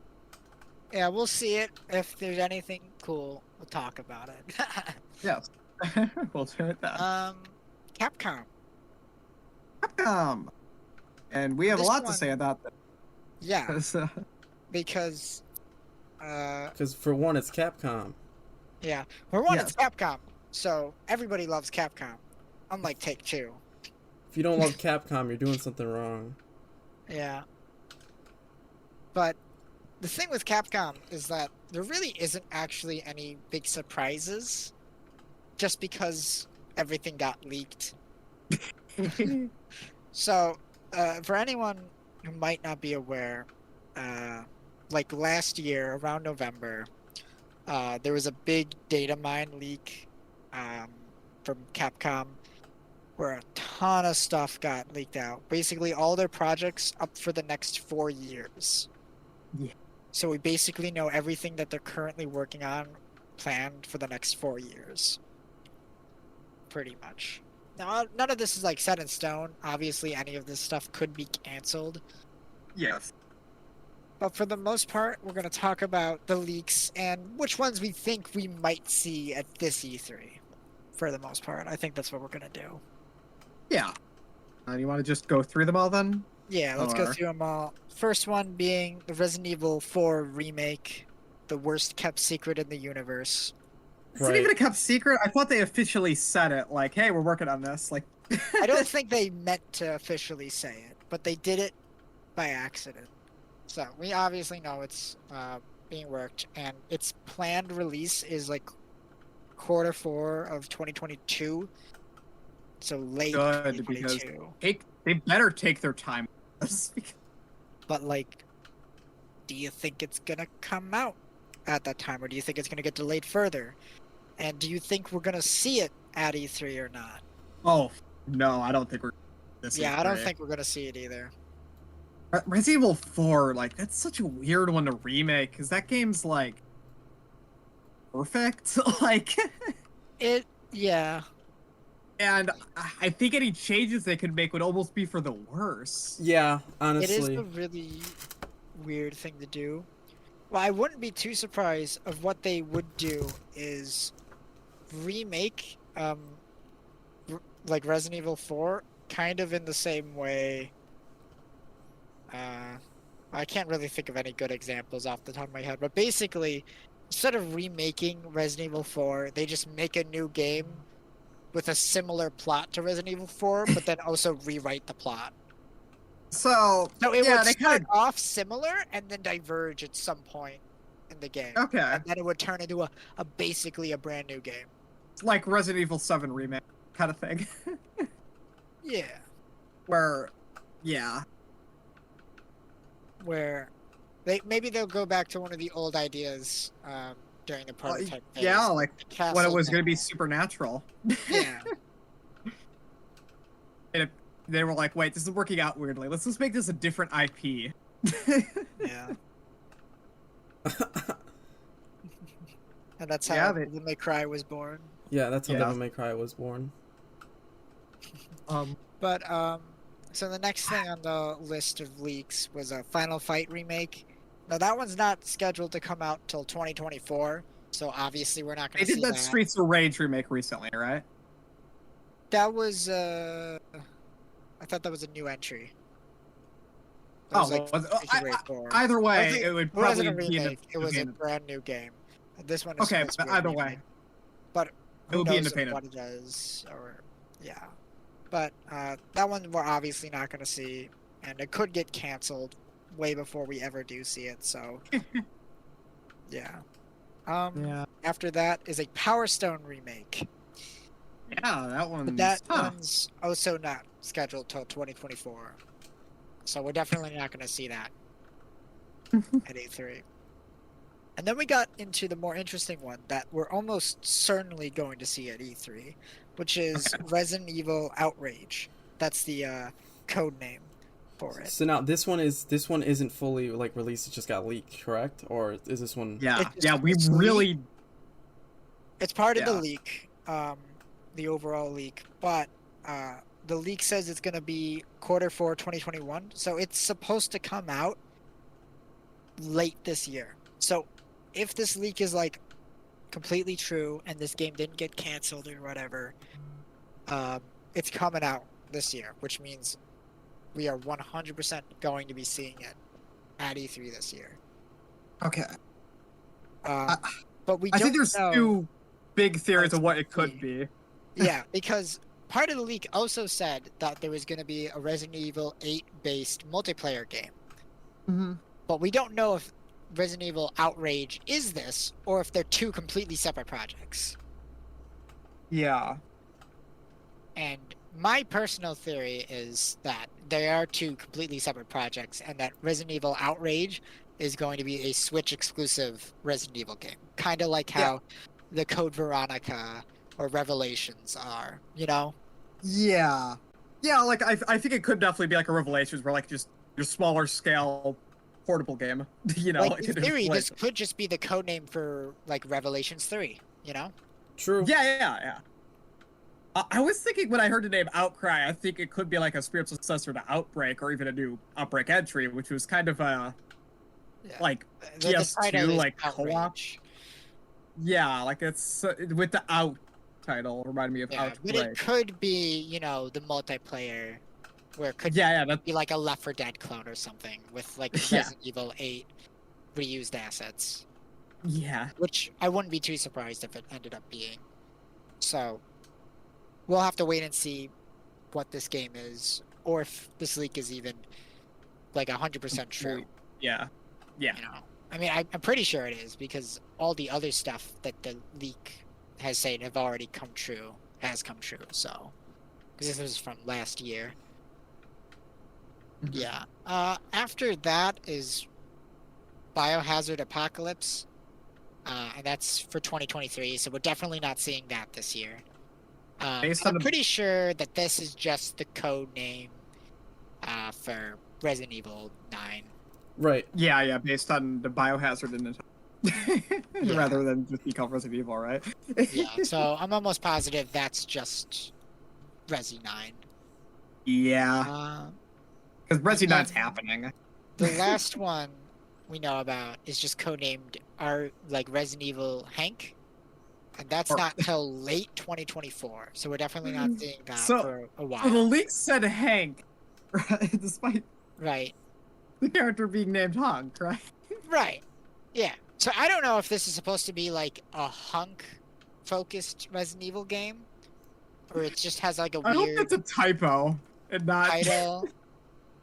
Yeah, we'll see it. If there's anything cool, we'll talk about it. Yes. We'll do it then. Capcom. Capcom. And we have a This lot to one- say about that. Yeah, 'Cause, because Because for one, it's Capcom. yeah, for one, Yes. it's Capcom, so everybody loves Capcom. Unlike Take-Two. If you don't love Capcom, you're doing something wrong. Yeah. But the thing with Capcom is that there really isn't actually any big surprises just because everything got leaked. So, for anyone who might not be aware, like last year around November, there was a big data mine leak from Capcom where a ton of stuff got leaked out. Basically, all their projects up for the next 4 years. Yeah. So we basically know everything that they're currently working on planned for the next 4 years. Pretty much. Now, none of this is like set in stone. Obviously, any of this stuff could be canceled. Yes. But for the most part, we're going to talk about the leaks and which ones we think we might see at this E3. For the most part, I think that's what we're going to do. Yeah. You want to just go through them all then? Yeah, let's go Or- through them all. First one being the Resident Evil 4 remake, the worst kept secret in the universe. Is it even a kept secret? I thought they officially said it. Like, hey, we're working on this. Like, I don't think they meant to officially say it, but they did it by accident. So we obviously know it's being worked, and its planned release is like Q4 of 2022. So late Good, because 2022. they better take their time with this. But like, do you think it's gonna come out at that time, or do you think it's gonna get delayed further? And do you think we're gonna see it at E3 or not? Oh, no, I don't think we're... This Yeah, is I don't great. think we're gonna see it either. Resident Evil 4, like, that's such a weird one to remake, because that game's, like, perfect. Like, Yeah. and I think any changes they could make would almost be for the worse. Yeah, It is honestly. a really weird thing to do. Well, I wouldn't be too surprised of what they would do is remake like Resident Evil 4 kind of in the same way. I can't really think of any good examples off the top of my head, but basically instead of remaking Resident Evil 4, they just make a new game with a similar plot to Resident Evil 4, but then also rewrite the plot. So, No, it yeah, would they start kind off similar and then diverge at some point in the game. of... Okay. And then it would turn into a basically a brand new game. It's like Resident Evil 7 remake kind of thing. Yeah. Where, yeah. Where maybe they'll go back to one of the old ideas during the prototype phase. Yeah, like when it was going to be Castle supernatural. Yeah. And they were like, wait, this is working out weirdly. Let's just make this a different IP. Yeah. And that's Yeah, how they- Devil May Cry was born. Yeah, that's how Yeah. Devil May Cry was born. But so the next thing on the list of leaks was a Final Fight remake. Now that one's not scheduled to come out till 2024, so obviously we're not They going to see did that. that Streets of Rage remake recently, right? That was I thought that was a new entry. That Oh, was, like, well, February 4. either I way, think it would it wasn't probably a be in remake. It was a independent. brand new game. This one is Okay, supposed to but be a either remake. way, But it who will be knows independent. what it does, or yeah. But that one we're obviously not going to see, and it could get canceled way before we ever do see it. So yeah. Yeah. After that is a Power Stone remake, Yeah, that but one's that one's also not scheduled till 2024. So we're definitely not going to see that at E3. And then we got into the more interesting one that we're almost certainly going to see at E3, which is Resident Evil Outrage. That's the code name for it. So now this one isn't fully like released. It just got leaked, correct? Or is this one? Yeah, It's yeah, we really. It's part of the Yeah. leak, the overall leak, but the leak says it's going to be Q4 2021, so it's supposed to come out late this year. So if this leak is like completely true and this game didn't get canceled or whatever, it's coming out this year, which means we are 100% going to be seeing it at E3 this year. Okay. But we I don't think there's know. two big theories Oh, of what it could it's be. Yeah, because part of the leak also said that there was going to be a Resident Evil 8 based multiplayer game. Mm-hmm. But we don't know if Resident Evil Outrage is this or if they're two completely separate projects. Yeah. And my personal theory is that they are two completely separate projects and that Resident Evil Outrage is going to be a Switch exclusive Resident Evil game. Kind of like how the Code Veronica or Revelations are, you know? Yeah. Yeah, like I think it could definitely be like a Revelations where like just your smaller scale portable game. You know, Like, in it is theory, like- this could just be the code name for like Revelations 3, you know? True. Yeah. I was thinking when I heard the name Outcry, I think it could be like a spiritual successor to Outbreak or even a new Outbreak entry, which was kind of Yeah. like The title PS2 is like co-op. Outrage. Yeah, like it's with the Out title reminded me of Yeah, but it Outbreak. could be, you know, the multiplayer where it could Yeah, that's be like a Left 4 Dead clone or something with like Yeah. Resident Evil 8 reused assets, yeah. which I wouldn't be too surprised if it ended up being. So we'll have to wait and see what this game is or if this leak is even like 100% true. Yeah. You know, I mean, I'm pretty sure it is because all the other stuff that the leak has said have already come true, has come true. So, because this was from last year. Mhm. Yeah. After that is Biohazard Apocalypse, and that's for 2023. So we're definitely not seeing that this year. Based on I'm the- pretty sure that this is just the code name for Resident Evil 9. Right. Yeah, based on the biohazard in it. Yeah. Rather than just become Resident Evil, right? Yeah, so I'm almost positive that's just Resi 9. Yeah. Because Resident then- 9's happening. The last one we know about is just codenamed Resident Evil Hank, and that's Or- not till late 2024. So we're definitely not seeing that So- for a So the while. leak said Hank, right? Despite Right, the character being named Hunk, right? right, yeah. So I don't know if this is supposed to be like a hunk-focused Resident Evil game, or it just has like a I hope weird that's a typo and not. title.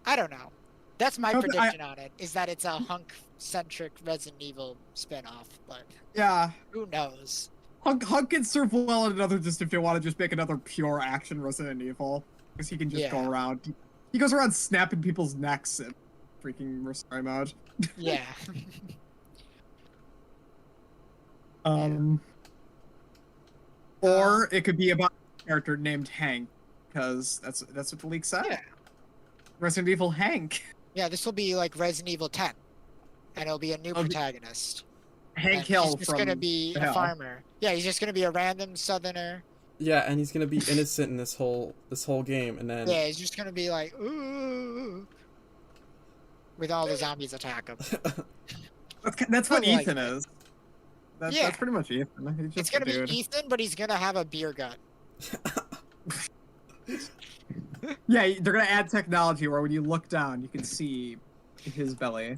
I don't know. That's my No, prediction on it, is that it's a hunk-centric Resident Evil spin-off, but Yeah. who knows? Hunk can serve well in another just if they want to just make another pure action Resident Evil. Because he can just go Yeah. around. He goes around snapping people's necks in freaking Mercenary mode. Yeah. Or it could be about a character named Hank, because that's what the leak said. Yeah. Resident Evil Hank. Yeah, this will be like Resident Evil 10, and it'll be a new It'll be- protagonist. Hank And Hill he's just from gonna be a Hell. farmer. Yeah, he's just gonna be a random southerner. Yeah, and he's gonna be innocent in this whole game, and then Yeah, he's just gonna be like, ooh, with all the zombies attack him. That's what I like Ethan that. is. Yeah. That's pretty much Ethan. He's just It's gonna a dude. be Ethan, but he's gonna have a beer gut. Yeah, they're gonna add technology where when you look down, you can see his belly.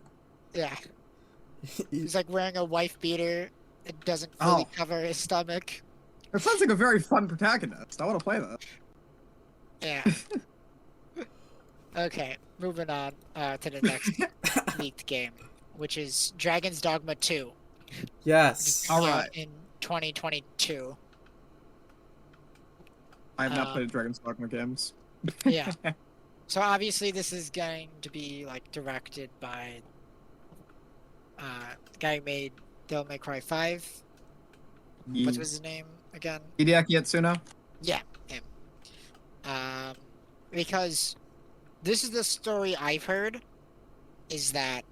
Yeah. He's like wearing a wife beater. It doesn't fully Oh. cover his stomach. That sounds like a very fun protagonist. I want to play that. Yeah. Okay, moving on to the next leaked game, which is Dragon's Dogma 2. Yes. All Out right. in 2022. I have not played Dragon's Dogma games. Yeah. So obviously this is going to be like directed by the guy who made Devil May Cry 5. What was his name again? Hideaki Itsuno? Yeah, him. Because this is the story I've heard, is that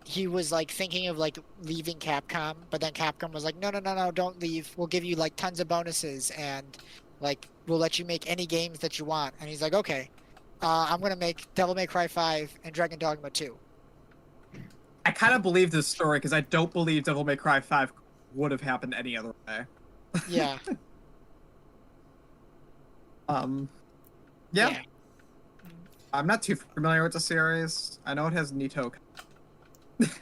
he was like thinking of like leaving Capcom, but then Capcom was like, no, don't leave. We'll give you like tons of bonuses and like we'll let you make any games that you want. And he's like, okay, I'm gonna make Devil May Cry 5 and Dragon Dogma 2. I kind of believe this story because I don't believe Devil May Cry 5 would have happened any other way. Yeah. Yeah. I'm not too familiar with the series. I know it has Nito.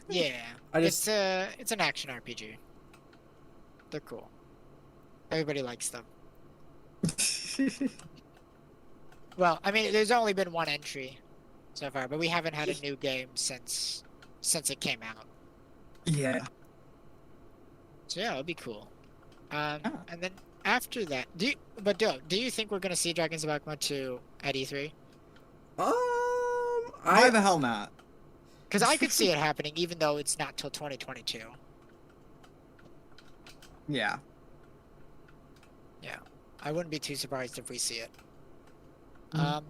Yeah. It's an action RPG. They're cool. Everybody likes them. Well, I mean, there's only been one entry so far, but we haven't had a new game since it came out. Yeah. So yeah, it'll be cool. And then after that, do you think we're gonna see Dragon's Dogma 2 at E3? Why the hell not? Because I could see it happening, even though it's not till 2022. Yeah. Yeah, I wouldn't be too surprised if we see it. And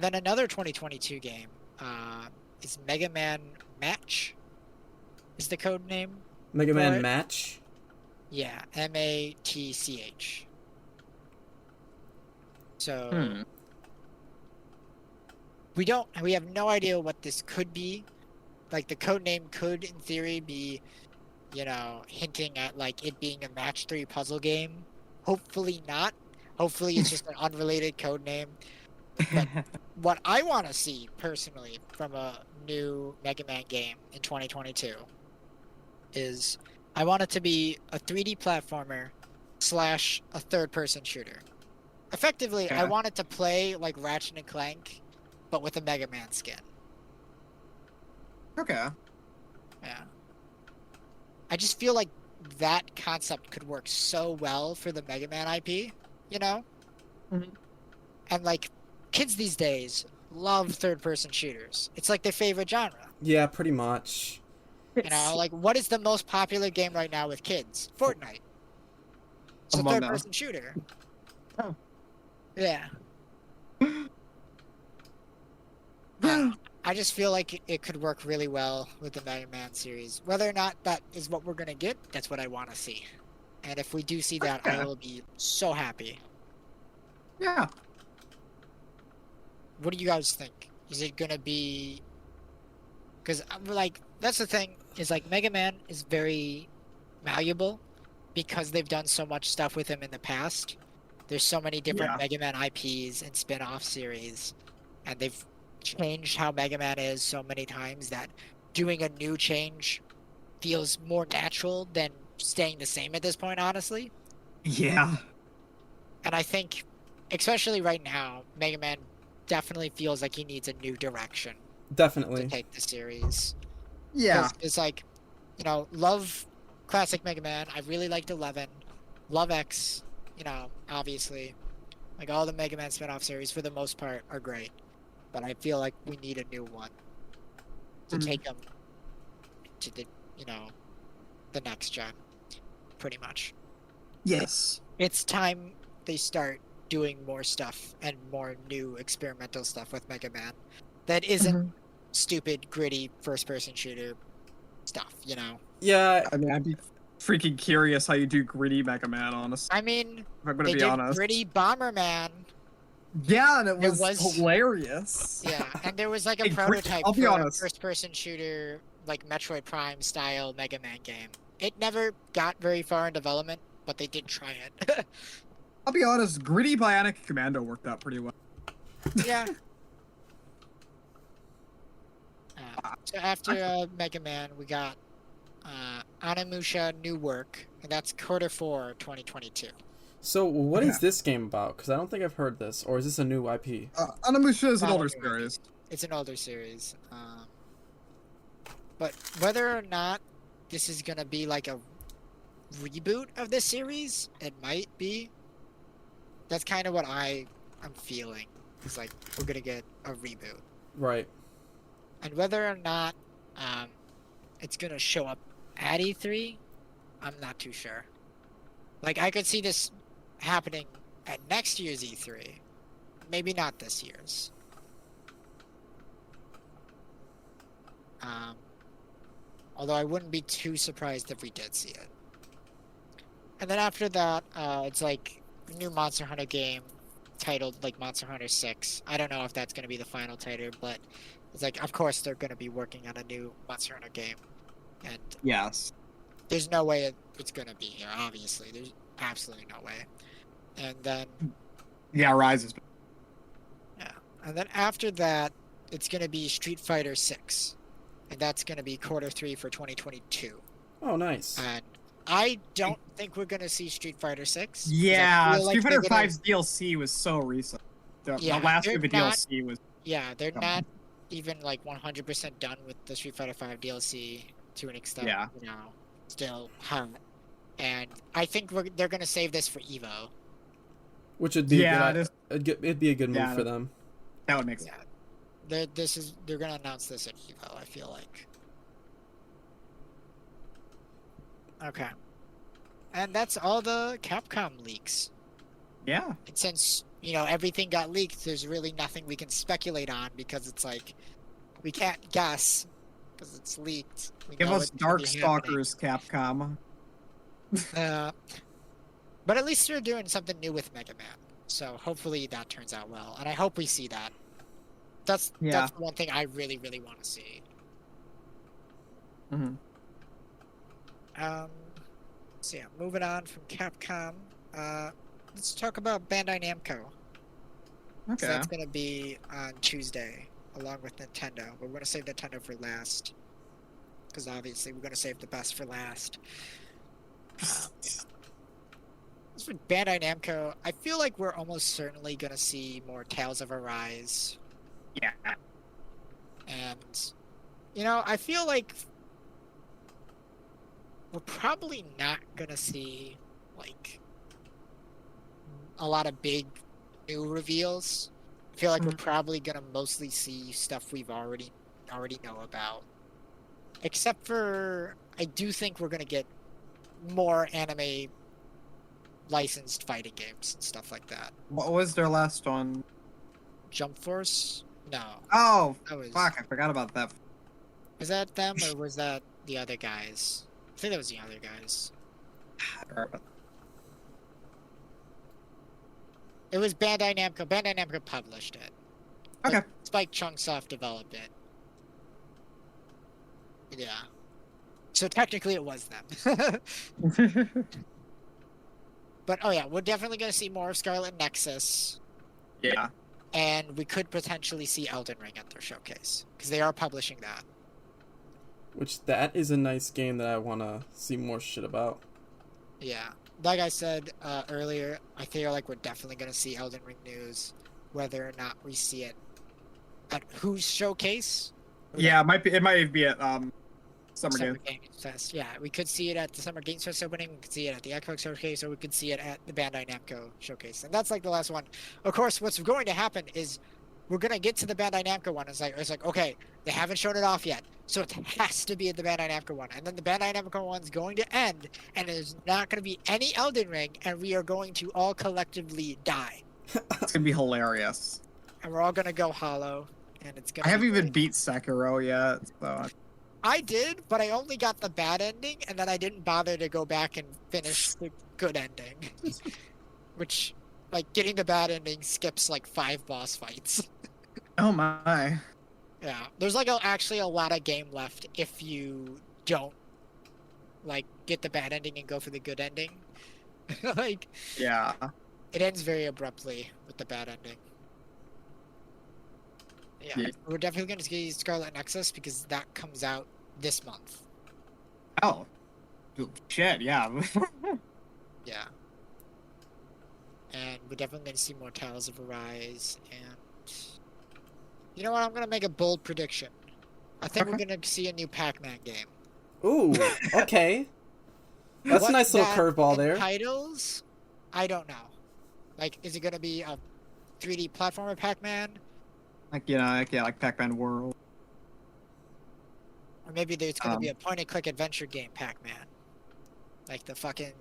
then another 2022 game is Mega Man Match. Is the code name? Mega Man Match? Yeah, MATCH. So we have no idea what this could be. Like the code name could in theory be, hinting at like it being a match 3 puzzle game. Hopefully not. Hopefully it's just an unrelated code name. But what I want to see personally from a new Mega Man game in 2022 is I want it to be a 3D platformer / a third-person shooter. Effectively, I want it to play like Ratchet and Clank, but with a Mega Man skin. Okay. Yeah. I just feel like that concept could work so well for the Mega Man IP, And like, kids these days love third-person shooters. It's like their favorite genre. Yeah, pretty much. Like, what is the most popular game right now with kids? Fortnite. It's a third-person shooter. Oh. Yeah. I just feel like it could work really well with the Mega Man series. Whether or not that is what we're going to get, that's what I want to see. And if we do see that, I will be so happy. Yeah. What do you guys think? Is it going to be... Because, like, that's the thing, is, like, Mega Man is very malleable because they've done so much stuff with him in the past. There's so many different Mega Man IPs and spin-off series, and they've changed how Mega Man is so many times that doing a new change feels more natural than staying the same at this point, honestly. Yeah. And I think, especially right now, Mega Man definitely feels like he needs a new direction. Definitely. To take the series. Yeah. It's like, love classic Mega Man. I really liked 11. Love X, obviously. Like, all the Mega Man spin-off series, for the most part, are great. But I feel like we need a new one to take them to the, the next gen, pretty much. Yes. It's time they start doing more stuff and more new experimental stuff with Mega Man that isn't stupid, gritty, first-person shooter stuff, Yeah. I mean, I'd be freaking curious how you do gritty Mega Man, honestly. I mean, if I'm gonna they be did honest. gritty Bomberman. Yeah, and it There was, was- hilarious. Yeah, and there was like a Hey, prototype I'll be for a honest. first-person shooter, like Metroid Prime style Mega Man game. It never got very far in development, but they did try it. I'll be honest, Gritty Bionic Commando worked out pretty well. Yeah. So after Mega Man, we got Onimusha New Work, and that's Q4 2022. So what is this game about? Because I don't think I've heard this, or is this a new IP? Onimusha is an Not older a new series. IP. It's an older series. But whether or not this is gonna be like a reboot of this series, it might be. That's kind of what I'm feeling. It's like we're gonna get a reboot. Right. And whether or not it's gonna show up at E3, I'm not too sure. Like I could see this happening at next year's E3, maybe not this year's. Although I wouldn't be too surprised if we did see it. And then after that, it's like a new Monster Hunter game titled like Monster Hunter 6. I don't know if that's going to be the final title, but it's like, of course, they're going to be working on a new Monster Hunter game. And Yes. there's no way it's going to be here, obviously. There's absolutely no way. And then... Yeah, Rise is... Yeah. And then after that, it's going to be Street Fighter 6. And that's going to be Q3 for 2022. Oh, nice. And I don't think we're going to see Street Fighter 6. Yeah, Street Street Fighter gonna... 5's DLC was so recent. The Yeah, last they're of the not- DLC was... Yeah, they're Come not even like 100% done with the Street Fighter 5 DLC to an extent. Yeah. You know, still hot. And I think they're going to save this for Evo. Which would be Yeah, it'd be a good move Yeah. for them. That would make sense. Yeah. They're going to announce this at Evo, I feel like. Okay. And that's all the Capcom leaks. Yeah. And since, you know, everything got leaked, there's really nothing we can speculate on because it's like, we can't guess because it's leaked. We Give know us it's gonna be Darkstalkers, Capcom. happening. But at least they're doing something new with Mega Man. So hopefully that turns out well. And I hope we see that. That's the one thing I really, really want to see. Mm-hmm. So yeah, moving on from Capcom. Let's talk about Bandai Namco. Okay. So that's gonna be on Tuesday, along with Nintendo. But we're gonna save Nintendo for last, because obviously we're gonna save the best for last. As for Bandai Namco, I feel like we're almost certainly gonna see more Tales of Arise, Yeah. and you know, I feel like we're probably not gonna see like a lot of big new reveals. I feel like we're probably gonna mostly see stuff we've already know about. Except for I do think we're gonna get more anime licensed fighting games and stuff like that. What was their last one? Jump Force? No. Oh, That was fuck, I forgot about that. Was that them or was that the other guys? I think that was the other guys. It was Bandai Namco. Bandai Namco published it. Okay. Like, Spike Chunsoft developed it. Yeah. So technically it was them. But oh yeah, we're definitely going to see more of Scarlet Nexus. Yeah. And we could potentially see Elden Ring at their showcase. Because they are publishing that. Which that is a nice game that I want to see more shit about. Yeah. Like I said earlier, I feel like we're definitely going to see Elden Ring news. Whether or not we see it at whose showcase? Yeah, it might be at Summer Games. Games Fest. Yeah, we could see it at the Summer Games Fest opening, we could see it at the Xbox Showcase, or we could see it at the Bandai Namco Showcase. And that's like the last one. Of course, what's going to happen is we're going to get to the Bandai Namco one. It's like, okay, they haven't shown it off yet, so it has to be at the Bandai Namco one. And then the Bandai Namco one's going to end, and there's not going to be any Elden Ring, and we are going to all collectively die. It's gonna be hilarious. And we're all going to go hollow, and it's going to I haven't even beat Sekiro yet, so... I did, but I only got the bad ending, and then I didn't bother to go back and finish the good ending. Which, like, getting the bad ending skips, like, 5 boss fights. Oh my. Yeah, there's, like, actually a lot of game left if you don't, like, get the bad ending and go for the good ending. Like, Yeah. It ends very abruptly with the bad ending. Yeah, we're definitely going to see Scarlet Nexus because that comes out this month. Oh. Shit, yeah. Yeah. And we're definitely going to see more Tales of Arise. And you know what? I'm going to make a bold prediction. I think we're going to see a new Pac-Man game. Ooh, okay. That's a nice little curveball there. Titles? I don't know. Like, is it going to be a 3D platformer Pac-Man? Like Pac-Man World. Or maybe there's going to be a point-and-click adventure game Pac-Man. Like the fucking...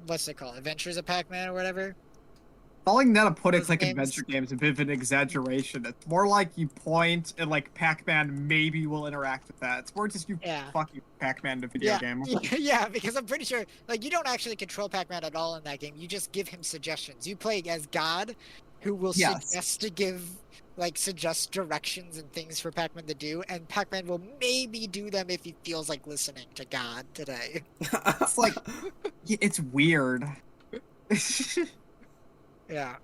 What's it called? Adventures of Pac-Man or whatever? Calling that a point-and-click adventure game is a bit of an exaggeration. It's more like you point and like Pac-Man maybe will interact with that. It's more just you fucking Pac-Man in a video game. Yeah, because I'm pretty sure like you don't actually control Pac-Man at all in that game. You just give him suggestions. You play as God, who will suggest directions and things for Pac-Man to do, and Pac-Man will maybe do them if he feels like listening to God today. It's like it's weird. Yeah.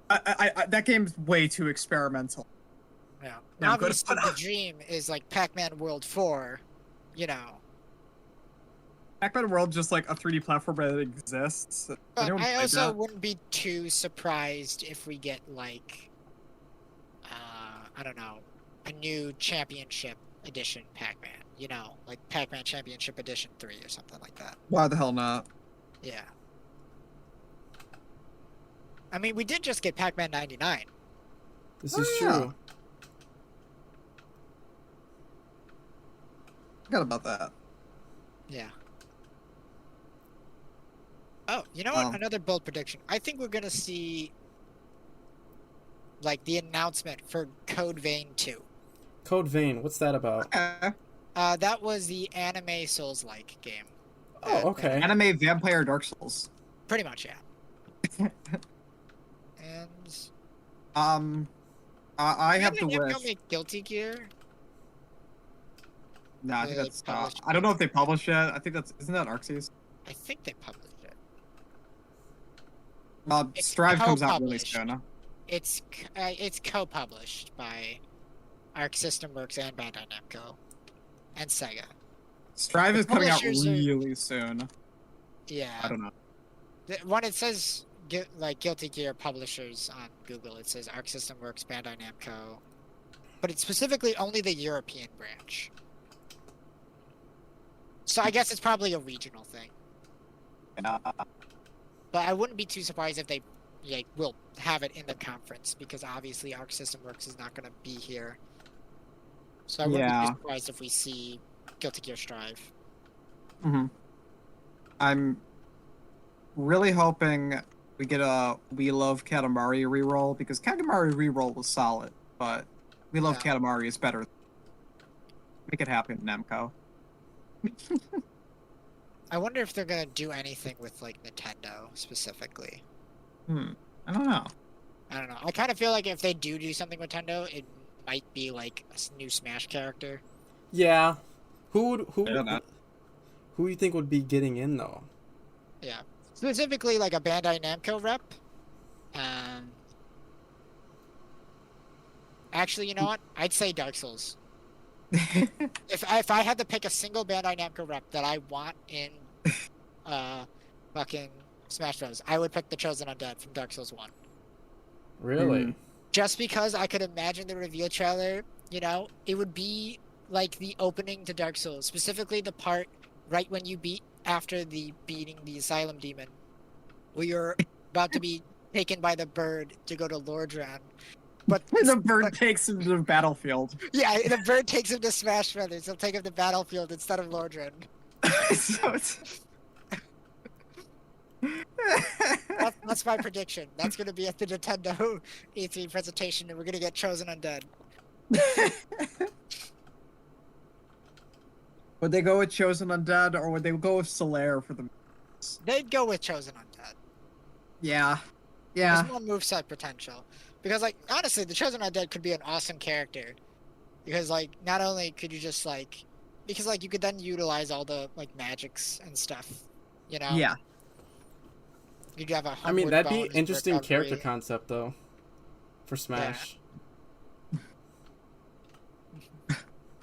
I that game's way too experimental. Yeah. Now, obviously, the dream is like Pac-Man World 4, you know. Pac-Man World just like a 3D platform that exists. But I also wouldn't be too surprised if we get like, I don't know, a new Championship Edition Pac-Man. You know, like Pac-Man Championship Edition 3 or something like that. Why the hell not? Yeah. I mean, we did just get Pac-Man 99. This is true. Forgot about that. Yeah. Oh, you know what? Another bold prediction. I think we're gonna see, like, the announcement for Code Vein 2. Code Vein, what's that about? Okay. That was the anime Souls-like game. Oh, okay. Anime Vampire Dark Souls. Pretty much, yeah. And I have to wish. wish. Make Guilty Gear. No, I think that's. I don't know if they publish yet. I think isn't that Arxes? I think they published it. Strive comes out really soon. It's co-published by Arc System Works and Bandai Namco and Sega. Strive is coming out really soon. Yeah. I don't know. When it says like Guilty Gear publishers on Google, it says Arc System Works, Bandai Namco, but it's specifically only the European branch. So I guess it's probably a regional thing. Yeah. But I wouldn't be too surprised if they will have it in the conference, because obviously Arc System Works is not going to be here. So I wouldn't be too surprised if we see Guilty Gear Strive. Mm-hmm. I'm really hoping we get a We Love Katamari reroll, because Katamari reroll was solid, but We Love Katamari is better. Make it happen, Namco. I wonder if they're gonna do anything with like Nintendo specifically. I don't know. I kind of feel like if they do something with Nintendo, it might be like a new Smash character. Yeah. Who you think would be getting in though? Yeah. Specifically like a Bandai Namco rep. Actually, you know what? I'd say Dark Souls. If I had to pick a single Bandai Namco rep that I want in fucking Smash Bros, I would pick the Chosen Undead from Dark Souls 1. Really? Just because I could imagine the reveal trailer, you know, it would be like the opening to Dark Souls, specifically the part right when you beat after beating the Asylum Demon, where you're about to be taken by the bird to go to Lordran. But the bird takes him to the battlefield. Yeah, the bird takes him to Smash Brothers. He'll take him to Battlefield instead of Lordran. That's my prediction. That's going to be at the Nintendo E3 presentation, and we're going to get Chosen Undead. Would they go with Chosen Undead, or would they go with Solaire for the... They'd go with Chosen Undead. Yeah. There's more moveset potential. Because, like, honestly, the Chosen Undead could be an awesome character. Because, like, not only could you just, like... Because, like, you could then utilize all the, like, magics and stuff, you know? Yeah. You'd have a I mean, Homeward that'd be Bones interesting character recovery. concept though, for Smash.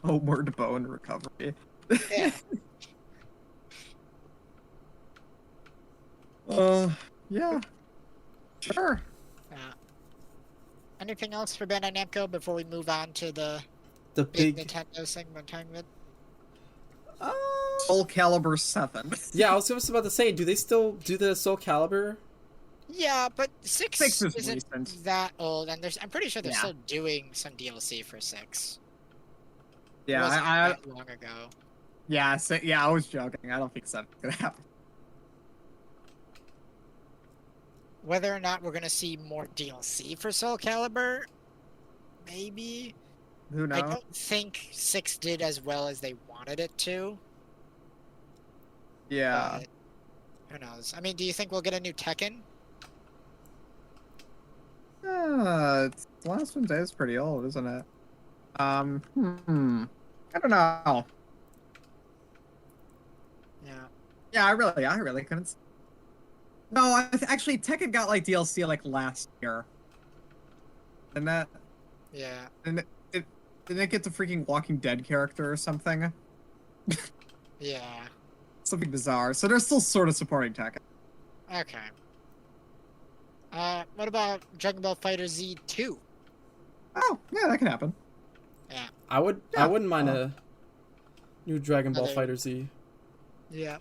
Homeward Bone recovery. Yeah. Yeah. Sure. Anything else for Bandai Namco before we move on to the The big big. Nintendo segment? Uh, Soul Calibur 7. yeah, I was just about to say, do they still do the Soul Calibur? Yeah, but six Six is isn't recent. that old, and I'm pretty sure they're Yeah. still doing some DLC for 6. It Yeah, wasn't I that long ago. I was joking. I don't think 7's gonna happen. Whether or not we're gonna see more DLC for Soul Calibur, maybe. Who knows? I don't think 6 did as well as they wanted it to. Yeah. But who knows? I mean, do you think we'll get a new Tekken? The last one is pretty old, isn't it? I don't know. Yeah. Yeah, I really couldn't. No, actually, Tekken got like DLC like last year, and that Yeah. didn't it get the freaking Walking Dead character or something? Yeah. Something bizarre. So they're still sort of supporting Tekken. Okay. What about Dragon Ball Fighter Z 2? Oh, yeah, that can happen. Yeah. I Yeah. wouldn't mind a new Dragon Ball Other- Fighter Z. Yeah.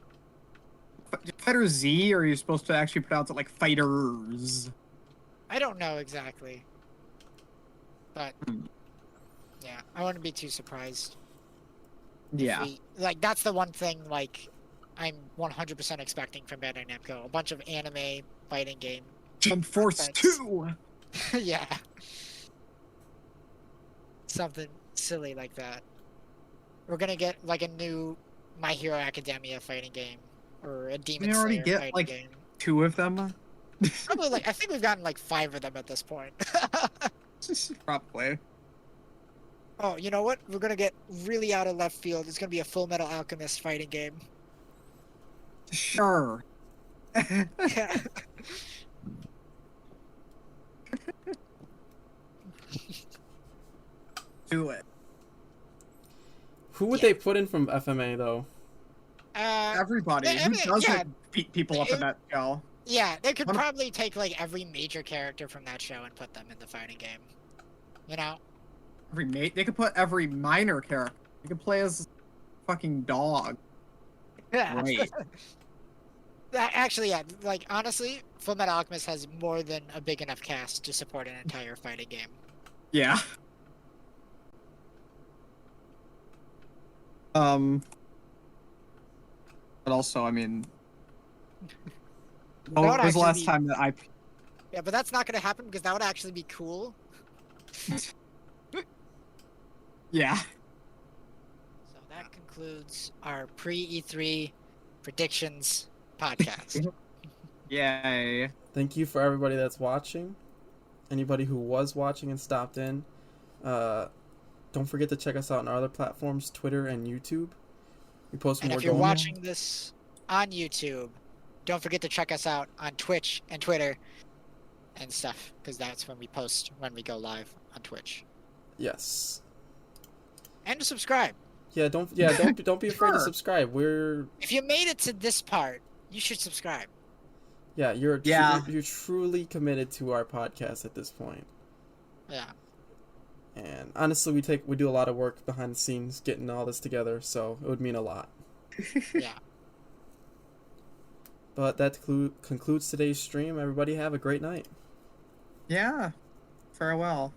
Fighter Z, or are you supposed to actually pronounce it like Fighters? I don't know exactly. But yeah, I wouldn't be too surprised. if Yeah. like that's the one thing like I'm 100% expecting from Bandai Namco. A bunch of anime fighting game. Jump Force That's- 2! Yeah. Something silly like that. We're gonna get like a new My Hero Academia fighting game. Or a Demon We already Slayer get, fighting like- game. 2 of them? Probably like I think we've gotten like 5 of them at this point. Probably. Oh, you know what? We're gonna get really out of left field. It's gonna be a Full Metal Alchemist fighting game. Sure. Yeah. Do it. Who would Yeah. they put in from FMA though? Everybody. I Who mean, doesn't yeah. beat people up in that show? Yeah, they could What if- probably take like every major character from that show and put them in the fighting game. You know? Every mate. They could put every minor character. They could play as fucking dog. Yeah. Great. Actually, yeah. Like honestly, Full Metal Alchemist has more than a big enough cast to support an entire fighting game. Yeah. But also, I mean, That would when was the actually last be- time that I? Yeah, but that's not gonna happen because that would actually be cool. Yeah. So that concludes our pre-E3 predictions podcast. Yay. Thank you for everybody that's watching. Anybody who was watching and stopped in. Don't forget to check us out on our other platforms, Twitter and YouTube. We post And more if you're going- watching this on YouTube, don't forget to check us out on Twitch and Twitter and stuff, because that's when we post when we go live on Twitch. Yes. And to subscribe. Don't be afraid to Sure. subscribe. We're If you made it to this part, you should subscribe. you're Yeah. you're truly committed to our podcast at this point. Yeah. And honestly, we do a lot of work behind the scenes getting all this together, so it would mean a lot. Yeah. But that concludes today's stream. Everybody have a great night. Yeah. Farewell.